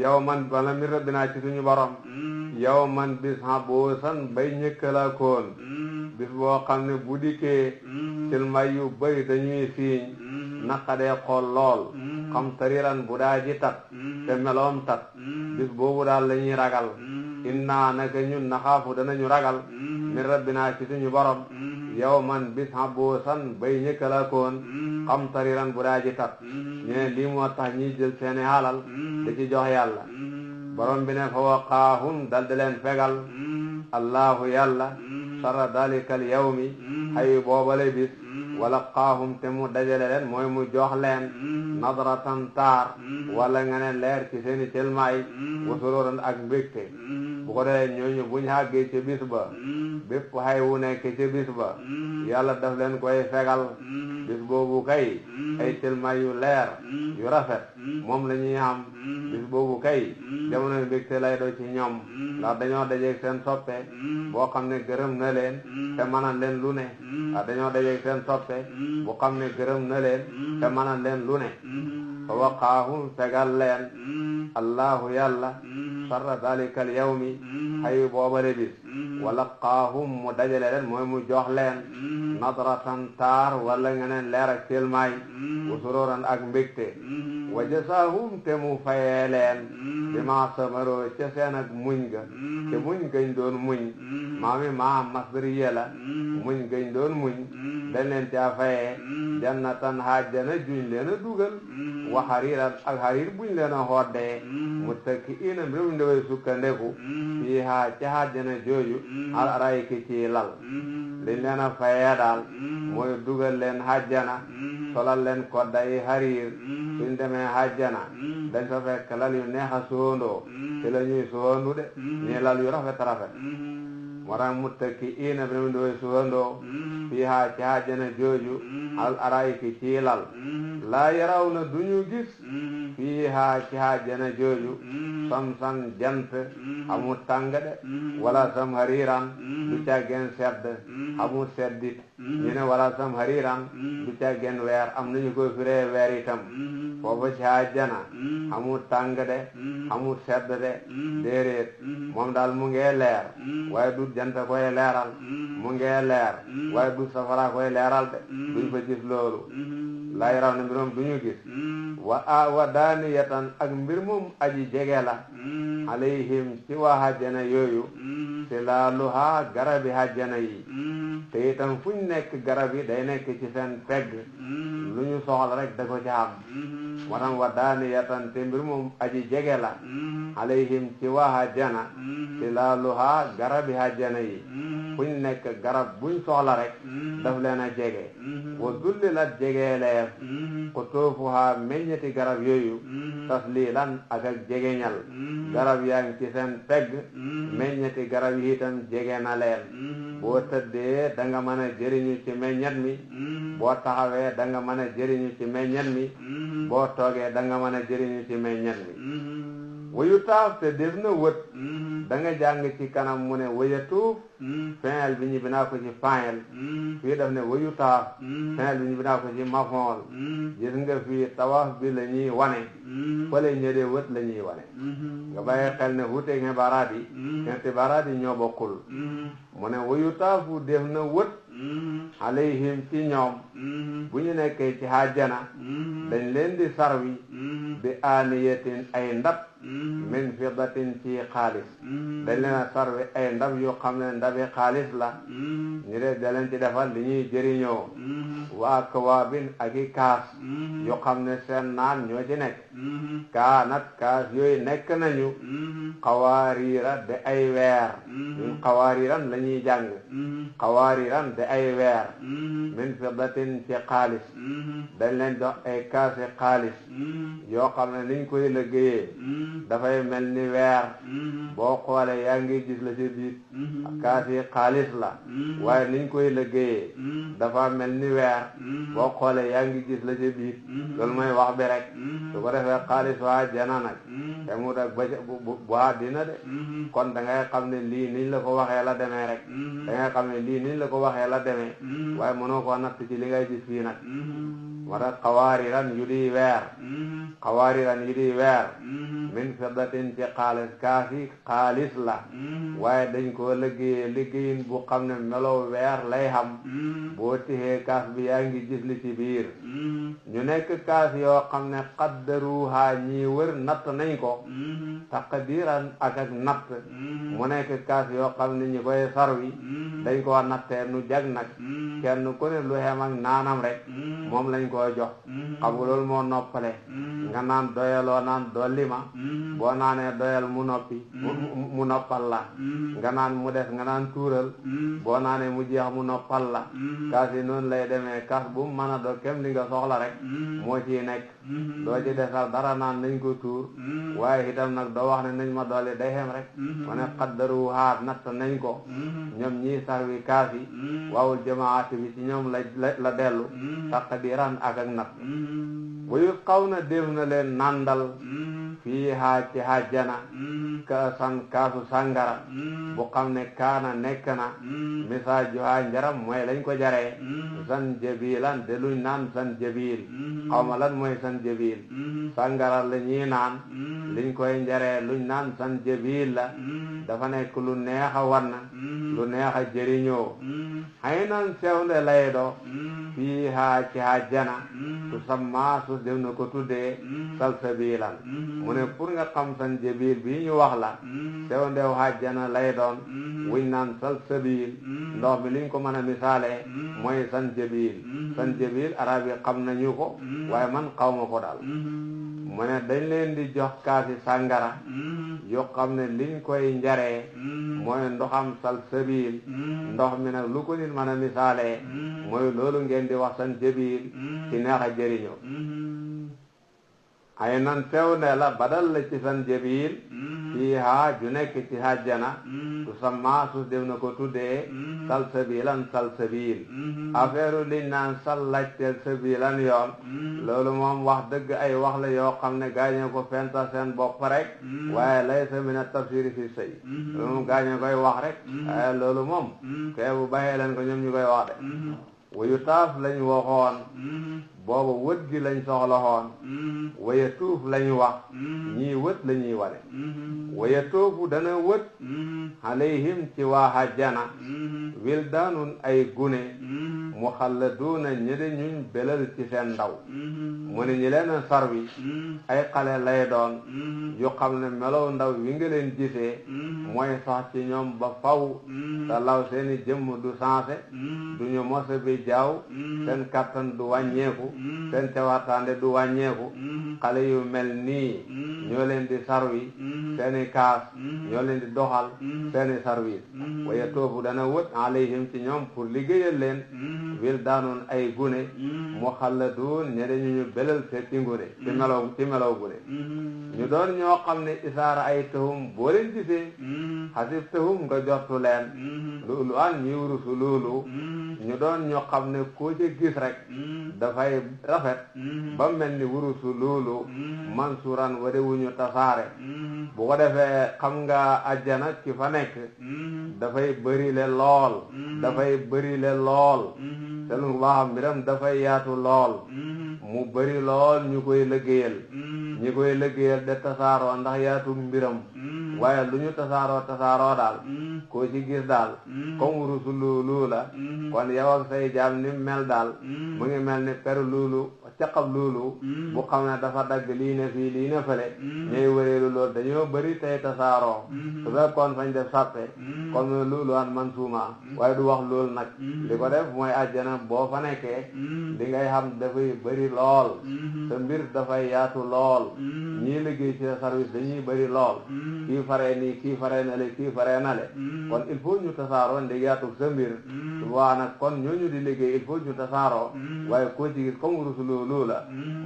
yow man bala min rabbina ci suñu borom yow man bis boosan bay ñëkkalaakoon bis boo xam ne bu dikkee silmay yu bëri dañuy siiñ naqadee xool lool xam tariran bu daa ji tat te meloom tat bis boobu daal la ñuy ragal inna naka ñun naxaafu danañu ragal min rabbina ci suñu borom yow man bis boosan bay ñëkkalaakoon xam tariran bu daa ji tat ñu ne lii moo tax ñiy jël seeni halal da ci jox yàlla borom bi ne fa waqaahum dal di leen fegal allahu yàlla sarra dalikal yawmi ay boobale bis wala qaahum te mu dajale leen mooy mu jox leen nadratan taar wala nga ne leer ci seeni cëlmaay wa sururan ak mbégte bu ko defee ñooñu buñ àggee ci bis ba bépp xay wu nekk ci bis ba yàlla daf leen koy fegal bis boobu kay ay tilmaay yu leer yu rafet moom la ñuy am bis boobu kay jamono mbégte lay do ci ñoom ndax dañoo dajeeg seen soppe boo xam ne gërëm na leen te mënal leen lu ne ndax dañoo dajeeg seen soppe boo xam ne gërëm na leen te mënal leen lu ne fa waqaahum fegal leen allahu yàlla sarra dalika al yawmi xayu boobale bis wa laqaahum mu dajale leen mooy mu jox leen nadratan taar wala nga neen leer ak tilmaay wa sururan ak mbégte wa jasaahum te mu fayee leen bi ma samaroo ca seen ak muñ ga te muñ gañ doon muñ maami maa masdariya la muñ gañ doon muñ dañ leen caa fayee jannatan hajjana juñ leen a dugal wa hariran ak harir buñ leen a hoddee muttakiina mbir ndeway sukkandeku fiihaa ca hajjana jooju al arayki ci lal liñ leen a fayee daal mooy dugal leen hajjana solal leen kodday harir suñ demee hajjana dañ fa fekk lal yu neex a soondoo ci la ñuy soondu de ñii lal yu rafet rafet moo tax muttakiina bi mu doy suhandoo fiihaa ci hajjana jooju al arayki ci lal laa yaraw na duñu gis fiihaa ci hajjana jooju samsan jant amul tàng de wala sam hariran du càggeen sedd amul seddit ñu ne wala sam hariran du càggeen weer am nañu koy firee weer itam foofu ci hajjana amul tàng de amul sedd de déeréet moom daal mu ngee leer waaye du jant koy leeral mu ngee leer waaye du safara koy leeral de duñ fa gis loolu laa yaraw na mbiroom duñu gis wa daaniyatan ak mbir moom aji jege la alayhim ci waa hajjana yooyu silaaluha garabi hajjana yi te itam fuñ nekk garab yi day nekk ci seen pegg lu ñu soxla rek da ko ci am moo tax wa daaniyatan te mbir moom aji jege la alayhim ci waa hajjana silaaluha garabi hajjana yi fuñ nekk garab buñ soxla rek daf leen a jege wa dullilat jegeeleef ko toofuha meññeti garab yooyu taslilan ak jegeñal garab yaa ngi ci seen pegg meññeti garab yi itam jege na leen boo tëddee da nga mën a jëriñu ci meññet mi boo taxawee da nga mën a jëriñu ci meññet mi boo toogee da nga mën a jëriñu ci meññet mi wayu taaf te def na wët da nga jàng ci kanam mu ne wayatuuf fi'il bi ñu binaa ko ci fa'il fii daf ne wayu taaf fi'il bi ñu binaa ko ci mafool gis nga fii tawaaf bi la ñuy wane fële ñëdee wët la ñuy wane nga bàyyi xel ne wuuteeg xibaaraat yi xibaaraat yi ñoo bokkul mu ne wayu taafu def na wët alayhim ci ñoom bu ñu nekkee ci hajjana dañ leen di sarwi bi aaniyatin ay ndab min fiddatin ci xaalis dañ leen a sarwi ay ndab yoo xam ne ndabi xaalis la ñu de da leen ci defal li ñuy jëriñoo wa akwaabin ak i kaas yoo xam ne seen naan ñoo ci nekk kaanat kaas yooyu nekk nañu xawaariira de ay weer ñun xawaariiran la ñuy jàng xawaariiran de ay weer min fiddatin ci xaalis dañ leen jox ay kaasi xaalis yoo xam ne niñ koy liggéeyee dafay mel ni weer boo xoolee yaa ngi gis la ci biir kaasi xaalis la waaye niñ koy liggéeyee dafa mel ni weer boo xoolee yaa ngi gis la ci biir loolu mooy wax bi rek su ko defee xaalis waa jana nag te mu rek bu àddina de kon da ngay xam ne lii niñ la ko waxee la demee rek da ngay xam ne lii niñ la ko waxee la demee waaye mënoo koo natt ci li ngay gis fii nag moo tax xawaariran yu di weer xawaariran yu di weer min fiddatin ci xaalis kaasi xaalis la waaye dañ koo liggéeyee liggéeyin bu xam ne melow weer lay xam boo tixee kaas bi yaa ngi gis li ci biir ñu nekk kaas yoo xam ne qaddaruha ñii wër natt nañ ko taqdiran ak natt mu nekk kaas yoo xam ne ñi koy sarwi dañ koo nattee nu jag nag kenn ku ne lu xem ak naanam rek moom lañ koo jox xam nga loolu moo noppale nga naan doyaloo naan dolli ma boo naanee doyal mu noppi mu noppal la nga naan mu des nga naan tuural boo naanee mu jeex mu noppal la kaas yi noonu lay demee kaas bu mu mën a doo kem li nga soxla rek moo ciy nekk doo ci desal dara naan nañ ko tuur waaye itam nag doo wax ne nañ ma doole day xem rek ma ne xaddaru haat natt nañ ko ñoom ñii sarwi kaas yi waawul jamaati bi ci ñoom la dellu taqdiran ak natt wayu xaw na def na leen nandal fii haa ci hajjana kaasan kaasu sàngara bu xam ne kaana nekk na misaaju haa njaram mooy lañ ko jaree zanjabilan de luñ naan zanjabil xaw ma lan mooy zanjabil sàngara la ñuy naan liñ koy njaree luñ naan zanjabil la dafa nekk lu neex a wan lu neex a jëriñoo xëy nan sewnde lay do fii haa ci hajjana tu samma sus def na ko tuddee salsabilan mu ne pour nga xam sanjabil bii ñu wax la sew ndew hajjana lay doon wuñ naan salsabil ndox mi liñ ko mën a misaalee mooy sanjabil arab yi xam nañu ko waaye man xaw ma ko daal mu ne dañ leen di jox kaasi sàngara yoo xam ne liñ koy njaree mooy ndoxam salsabil ndox mi nag lu ko nit mën a misaalee mooy loolu ngeen di wax sanjabil ci neex a jëriñoo ay nan teew ne la badal la ci sanjabil fii haa ju nekk ci hajjana tu samma sus def na ko tuddee salsabilan salsabil affaire liñ naan sal lajteel sabilan yoon loolu moom wax dëgg ay wax la yoo xam ne gaañe ko fenta seen bopp rek waaye laysa min at-tafsir fi sëy loolu moom gaañe koy wax rek waaye loolu moom kee bu bàyyee leen ko ñoom ñu koy wax de wayu taaf lañ waxoon booba wët gi lañ soxla xoon waya tuuf lañ wax ñii wët la ñuy wale waya tuufu dana wët alayhim ci waa hajjana wildaanun ay gune muxalladuuna ñi de ñuñ belal ci seen ndaw mu ne ñi leen sarwi ay xale lay doon yu xam ne melow ndaw wi nga leen gisee mooy sax ci ñoom ba faw te law seeni jëmm du sansé du ñu mosa bi jaaw seen kattan du wàññeeku seen tewartaande du wàññeeku xale yu mel nii ñoo leen di sarwi seeni kaas ñoo leen di doxal seeni service waaye toofu dana wët alayhim ci ñoom pour liggéeyal leen wil daanoon ay gune mu xalladuun ñede ñu belal te ci ngune ci melow gune ñu doon ñoo xam ne isaara ay tahum boo leen gisee xasib tahum nga jortu leen lu an ñuy wurusu loolu ñu doon ñoo xam ne koo ci gis rek dafay rafet ba mel ni wurusu loolu mansuran wade wuñu tasaare bu ko defee xam nga ajjana ci fa nekk dafay bëri le lool te lu baax mbiram dafay yaatu lool mu bëri lool ñu koy liggéeyal de tasaaroo ndax yaatu mbiram waaye lu ñu tasaaroo daal koo ci gis daal comme wurusu loolu la kon yow ak say jaam ni mel daal mu ngi mel ni per loolu caqab loolu bu xam ne dafa dagg lii ne fii lii ne fële ñooy wëreelu loolu dañoo bëri tey tasaaroo su fekkoon fañ def sàppe kon loolu an man suuma waaye du wax loolu nag li ko def mooy àjjana boo fa nekkee li ngay xam dafay bëri lool sa mbir dafay yaatu lool ñii liggéey ci service dañuy bëri lool kii faree nii kii faree nale kii faree nale kon il faut ñu tasaaroo ndég yaatu sa mbir su boobaa nag kon ñooñu di liggéey il faut ñu tasaaroo waaye koo ci gis comme wurusu loolu la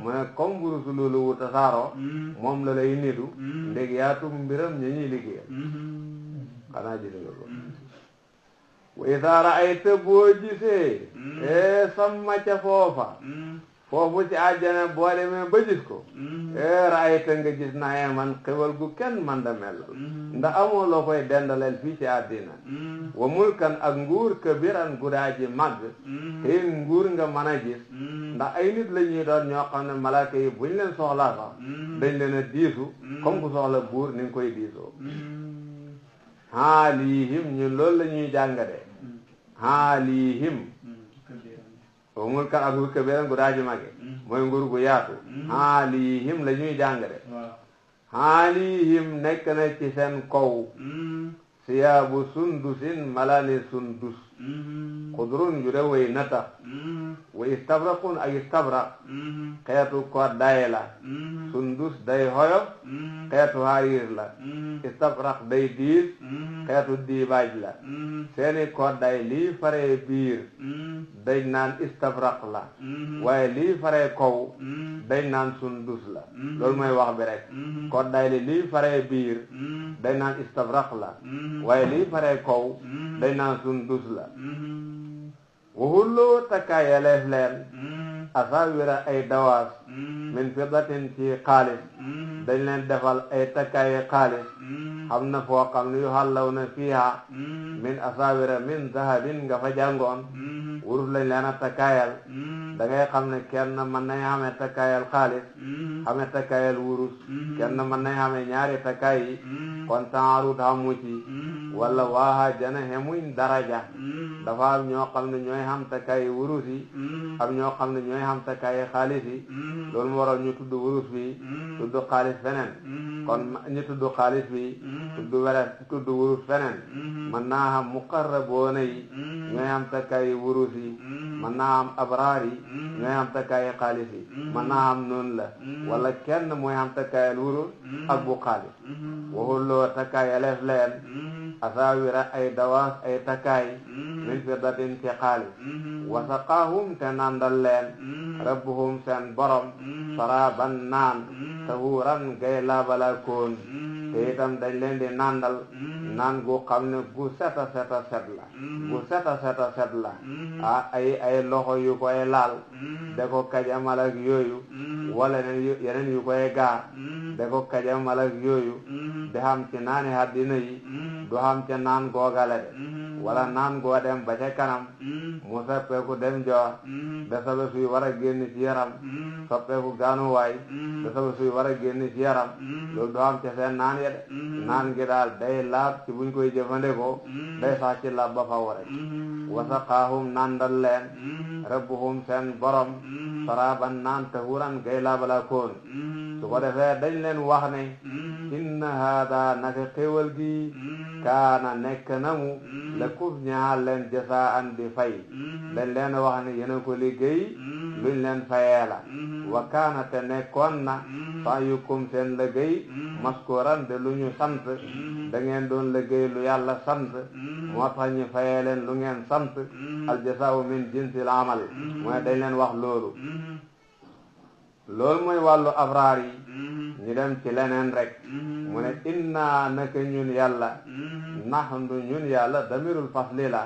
mu ne comme wurusu loolu wu tasaaroo moom la lay nitu ndég yaatu mbiram ñi ñuy liggéeyal xanaa gis nga ko wa idaa ra'ayta boo gisee samma ca foofu ci àjjana boo demee ba gis ko ra'ayta nga gis naa man xewal gu kenn man da mellal ndax amoo loo koy dendaleel fii ci àddina wa mulkan ak nguur kabiran gudaa ji màgg te nguur nga mën a gis ndax ay nit la ñuy doon ñoo xam ne malaaka yi buñ leen soxlaa sax dañ leen a diisu comme ku soxla buur ni nga koy diisoo haalihim ñun loolu la ñuy jàngade haalihim wa mulkan ak nguur kabiran gudaa ji màgg mooy nguur gu yaatu haalihim la ñuy jàngade haalihim nekk na ci seen kaw siyaabu sundusin malani sundus xudrun yu de way nata wa istabraqun ak istabraq xeetu koddaay la sundus day hoyof xeetu harir la istabraq day diis xeetu diibaaj la seeni koddaay lii faree biir dañ naan istabraq la waaye lii faree kaw dañ naan sundus la loolu mooy wax bi rek koddaay li lii faree biir dañ naan istabraq la waaye lii faree kaw dañ naan sundus la waxulloo takkaayaleef leen asawira ay dawaas min fiddatin ci xaalis dañ leen defal ay takkaayi xaalis xam na foo xam ne yu xàllaw na fiiha min asawira min zahabin nga fa jàngoon wurus lañ leen a takkaayal da ngay xam ne kenn mën nañ xamee takkaayal xaalis xamee takkaayal wurus kenn mën nañ xamee ñaari takkaay yi kon taarut xamu ci wala waaxa jana xemuñ daraja dafa am ñoo xam ne ñooy xam takkaayi wurus yi am ñoo xam ne ñooy xam takkaayi xaalis yi loolu moo waral ñu tudd wurus bi tudd xaalis feneen kon ñu tudd xaalis bi tudd wurus feneen mën naa xam muqarraboona yi ñooy xam takkaayi wurus yi mën naa xam abraar yi ñooy xam takkaayi xaalis yi mën naa xam noonu la wala kenn mooy xam takkaayal wurus ak bu xaalis waxul loo takkaayaleef leen asawira ay dawaas ay takkaay min fiddatin ci xaalis wasaqaahum te nandal leen rabbuhum seen borom saraban naan tahuuran gay laabala koon te itam dañ leen di nandal naan gu xam ne gu seta seta set la gu seta seta set la ay loxo yu koy laal da ko kajamal ak yooyu wala yeneen yu koy gaar da ko kajamal ak yooyu di xam ci naani àddina yi du xam ca naan googale de wala naan goo dem ba ca kanam mu soppeeku dem joor da sobe suy war a génn ci yaram soppeeku gaanuwaay da sobe suy war a génn ci yaram loolu du xam ca seen naan ya de naan gi daal day laab ci buñ koy jëfandikoo day sax ci laab ba faw rek wasaqaahum nandal leen rabbuhum seen borom saraban naan tahuran gay laabala koon su ko defee dañ leen wax ne inna haada naka xéewal gi kaana nekk na mu la kuf ñaal leen jasaan di fay dañ leen wax ne yéen a ko liggéey luñ leen fayee la wa kaana te nekkoon na sa'yukum seen liggéey maskuran de lu ñu sant da ngeen doon liggéey lu yàlla sant moo tax ñu fayee leen lu ngeen sant al jasaa'u min jinsil amal mooy dañ leen wax loolu mooy wàllu abraar yi ñu dem ci leneen rek mu ne inna naka ñun yàlla nahnu ñun yàlla damirul fasli la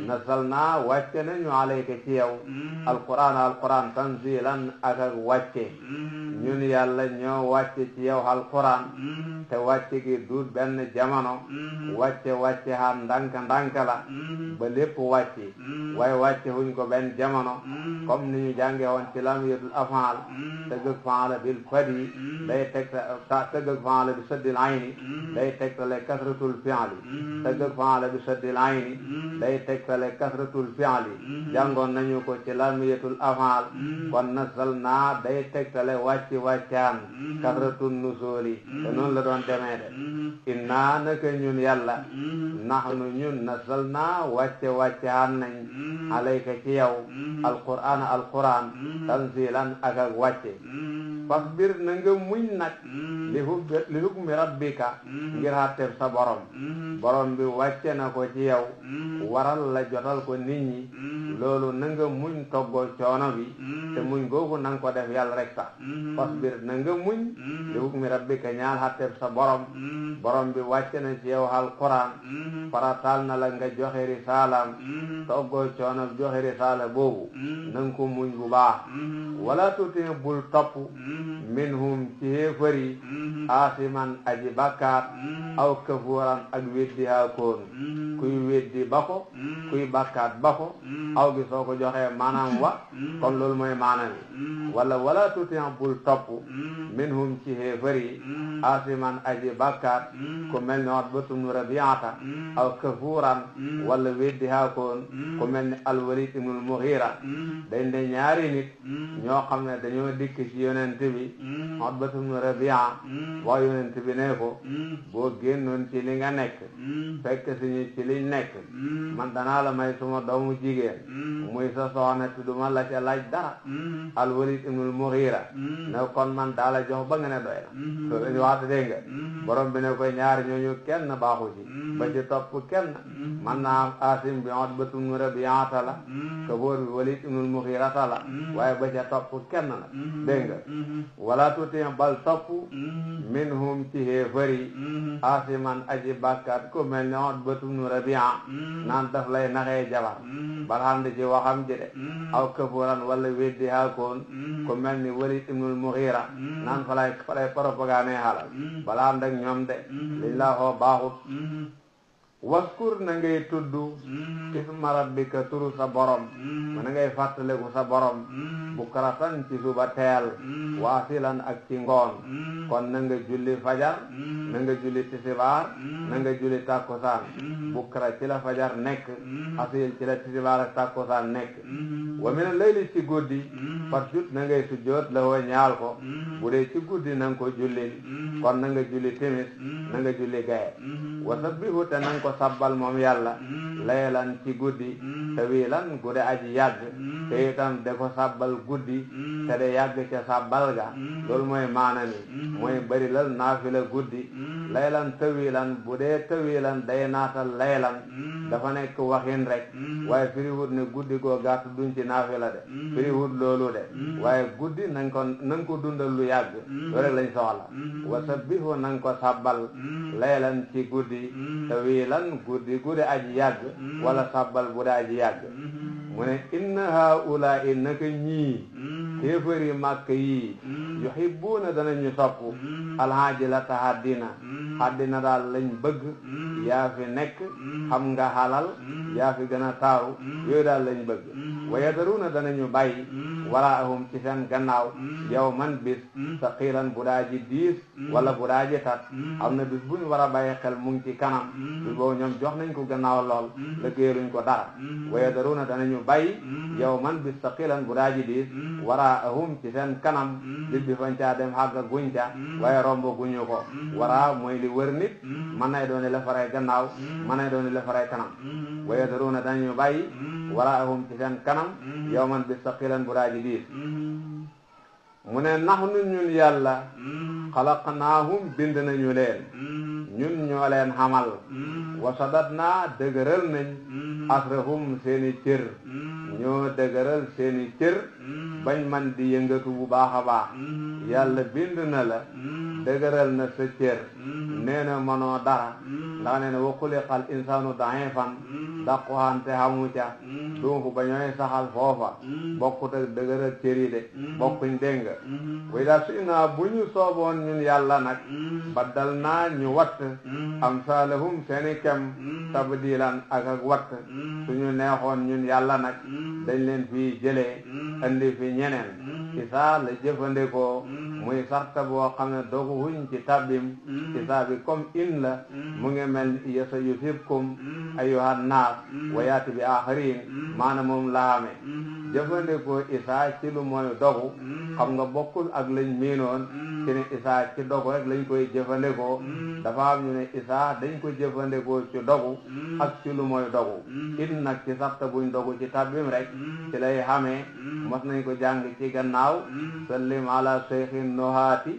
nasalna wàcce nañu alayka ci yow alquran tanzilan ak wàcce ñun yàlla ñoo wàcce ci yow alquran te wàcce gi duut benn jamono wàcce xam ndànk la ba lépp wàcce waaye wàcce huñ ko benn jamono comme ni ñu jànge woon ci lamiyatul af'al tëggëg faala bil fadi day teg tëggëg faala bi saddil ayni day tegtale kasratul fi'li tëggëg faala bi saddil ayni day tegtale kasratul fi'li jàngoon nañu ko ci lamiyatul af'al kon nasalna day tegtale wàccaan kasratul nusuli te noonu la doon demee de inna naka ñun yàlla nahnu ñun nasalna wàccaan nañ alayka ci yow alquran tanzilan ak wàcce fasbir na nga muñ nag li hukmi rabbika ngir àtteb sa borom bi wàcce na ko ci yow waral la jotal ko nit ñi loolu na nga muñ toggoo coono bi te muñ googu na nga ko def yàlla rek sax fasbir na nga muñ li hukmi rabbika ñaal àtteb sa borom bi wàcce na ci yow alquran farataal na la nga joxe risalaam toggoo coono joxe risala boobu na nga ko muñ bu baax wala tuuti bul topp minhum ci xéefar yi asiman aji bakkaat aw kafuuran ak weddi haakoon kuy weddi ba ko kuy bakkaat ba ko aw gi soo ko joxee maanaam wa kon loolu mooy maanaam wala tuuti bul topp minhum ci xéefar yi asiman aji bakkaat ku mel ni Utbatu bnu Rabiata aw kafuuran wala weddi haakoon ku mel ni Al-Walid ibnul Mughira dañ de ñaari nit ñoo xam ne dañoo dikk ci yonent bi Utbatu bnu Rabia wax yonent bi ne ko boo génnoon ci li nga nekk fekk si ñu ci liñ nekk man danaa la may suma doomu jigéen muy sa soxna te duma la ca laaj dara al Walid ibnul Mughira ne kon man daa la jox ba nga ne doy na so lañu wax dégg nga borom bi ne koy ñaari ñooñu kenn baaxu ci ba ci topp kenn man naa Asim bi Utbatu ibnu Rabi'ata la Kaboor bi Walid ibnul Mughirata la waaye ba ca topp kenn la dégg nga wala tuuti bal topp minhum ci xéefari Asiman aji bàkkaat ku mel ni Utbatu ibnu Rabi'a naan daf lay naxee jabar bal xam ci waxam ji de aw Kabooran wala weddi haakoon ku mel ni Walid ibnul Mughira naan fa lay propagande xalal bala am dak ñoom de liñ la xoo baaxut waskur na ngay tudd isma rabbika turu sa borom ma na ngay fàttaliku sa borom bukratan ci suba teel waasilan ak ci ngoon kon na nga julli fajar na nga julli tisibaar na nga julli takkusaan bukra ci la fajar nekk asil ci la tisibaar ak takkusaan nekk wa mina layli ci guddi fasjud na ngay sujjoot la woo ñaal ko bu dee ci guddi na nga ko jullil kon na nga julli timis na nga julli gaye wa sabbihu te na nga ko sabbal moom yàlla laylan ci guddi tawilan guddi aji yàgg te itam de ko sabbal guddi te de yàgg ca sabbal ga loolu mooy maana mi mooy bari lal naafila guddi laylan tawilan bu dee tawilan day naatal laylan dafa nekk waxin rek waaye firiwut ne guddi koo gàtt duñ ci naafila de firiwut loolu de waaye guddi na nga ko dundal lu yàgg loolu rek lañ soxla wa sabbihu na nga ko sabbal laylan ci guddi tawilan guddi aji yàgg wala sabbal bu dee aji yàgg mu ne inna haula'i naka ñii kéefari màkk yi yuhibbuuna danañu sopp alhaajilata haddina daal lañ bëgg yaa fi nekk xam nga xalal yaa fi gën a taaru yooyu daal lañ bëgg wa yadaruuna danañu bàyyi waraahum ci seen gannaaw yow man bis saqiilan bu daa ji diis wala bu daa ji tat am na bis buñ war a bàyyi xel mu ngi ci kanam bis boobu ñoom jox nañ ko gannaaw lool liggéeyaluñ ko dara wa yadaruuna danañu bàyyi yow man bis saqiilan bu daa ji diis waraahum ci seen kanam bis bi fañ caa dem xàgga guñ ca waaye romb guñu ko waraa mooy li wër nit mën nay dooni la faray gannaaw mën nay dooni la faray kanam wa yadaruuna danañu bàyyi waraahum ci seen kanam yow man bis saqiilan bu daa ji diis mu ne nahnu ñun yàlla xalaqnaahum bind nañu leen ñun ñoo leen xamal wa sadatnaa dëgëral nañ asrahum seeni cër ñoo dëgëral seeni cër bañ man di yëngatu bu baax a baax yàlla bind na la dëgëral na sa cër nee na mënoo dara ndax nee na wa xuliqal insaanu da'iifan dàquwante xamu ca donc ba ñooy saxal foofa bokkut ak dëgëral cër yi de bokkuñ dégg nga way daal su naa bu ñu sooboon ñun yàlla nag baddal naa ñu watt amsaalahum seeni kem tabdilan ak watt suñu neexoon ñun yàlla nag dañ leen fi jëlee andi fi ñeneen isaa la jëfandikoo muy sarta boo xam ne dogu wuñ ci tabbim isaa bi comme in la mu ngi mel ni yasa yusibkum ayyuhan naas wa yaati bi aaxarin maana moom laame jëfandikoo isaa ci lu mooy dogu xam nga bokkul ak lañ miinoon ci ne isaa ci dogu rek lañ koy jëfandikoo dafa am ñu ne isaa dañ ko jëfandikoo ci dogu ak ci lu mooy dogu in nag ci sarta buñ dogu ci tabbim rek ci lay xamee mos nañ ko jàng ci gannaaw sallim ala cheikhin nohaati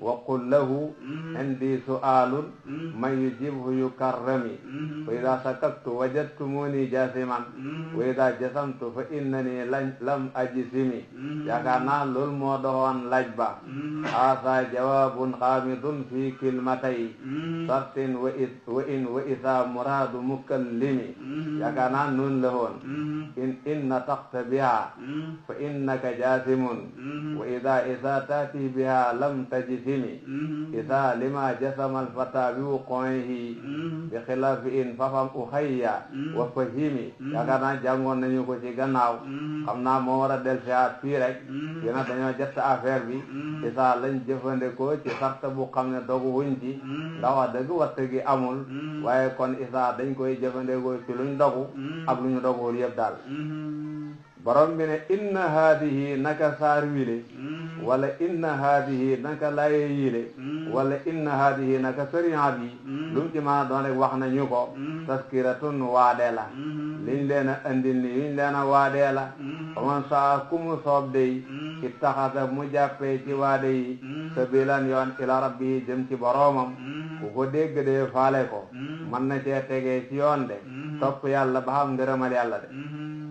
wa qul lahu indi su'aalun man yujibhu yukarrami wa ida sakaktu wajadtumuni jasiman wa ida jasamtu fa innani lam ajsimi yaakaar naa loolu moo doxoon laaj ba haasa jawabun xaamidun fi kilmatay sartin wa isa muraadu mukallimi yaakaar naa noonu la woon in nataqta biha fa innaka jasimun wa ida taati biha lam tajsimi isa lima jasama alfata bi wuqu'ihi bi xilaafi in fafam uxayya wa fahimi yaakaar naa jàngoon nañu ko ci gannaaw xam naa moo war a del siaat fii rek yéena dañoo jett affaire bi isa lañ jëfandikoo ci sarta bu xam ne dogu wuñ ci ndax wax dëgg watte gi amul waaye kon isa dañ koy jëfandikoo ci luñ dogu ak lu ñu doguwul yëpp daal borom bi ne inna haadihi naka saar wile wala inna haadihi naka laye yile wala inna haadihi naka sariya bi lu mu ci mën a doon rek wax nañu ko taskiratun waadee la liñ leen a andil ni liñ leen a waadee la faman saa ku mu soob dey ittaxasa mu jàppee ci waade yi sabilan yoon ila rabbi jëm ci boroomam ku ko dégg de faale ko mën na cee tegee ci yoon de topp yàlla ba xam ngërëmal yàlla de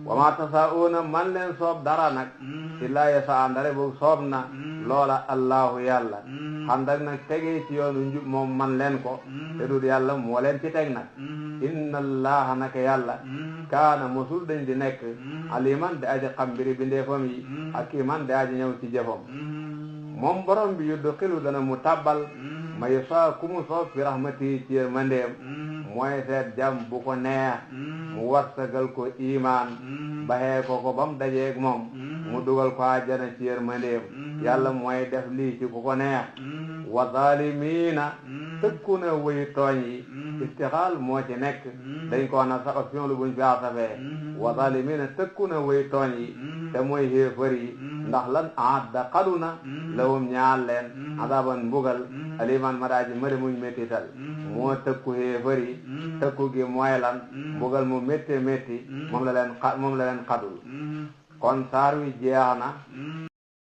wa ma tasaa'uuna man leen soob dara nag illaa yasa andare bu soob na loola allahu yàlla xandak nag tegee ci yoonu njub moom man leen ko te dul yàlla moo leen ci teg nag inna allaha naka yàlla kaana mosul dañ di nekk aliman di aji xam mbiri bindeefam yi hakiman di aji ñëw ci jëfam moom borom bi yudxilu dana mu tabbal may saa ku mu soob fi rahmati ci yërmandeem mooy seet jàmm bu ko neex mu warsagal ko imaan baxee ko ba mu dajeeg moom mu dugal ko àjjana ci yërmandeem yàlla mooy def lii ci ku ko neex wa zaalimiina tëkku na wëy tooñ yi istixaal moo ci nekk dañ ko na sa option lu buñ fi asafee wa zaalimiina tëkku na wëy tooñ yi te mooy xéefar yi ndax lan aadda xadu na lawum ñaal leen adaban mbugal aliman madaaji mari muñ méttital moo tëkku xéefar yi tëkku gi mooy lan mbugal mu métti métti moom la leen xadul kon saar wi jeex na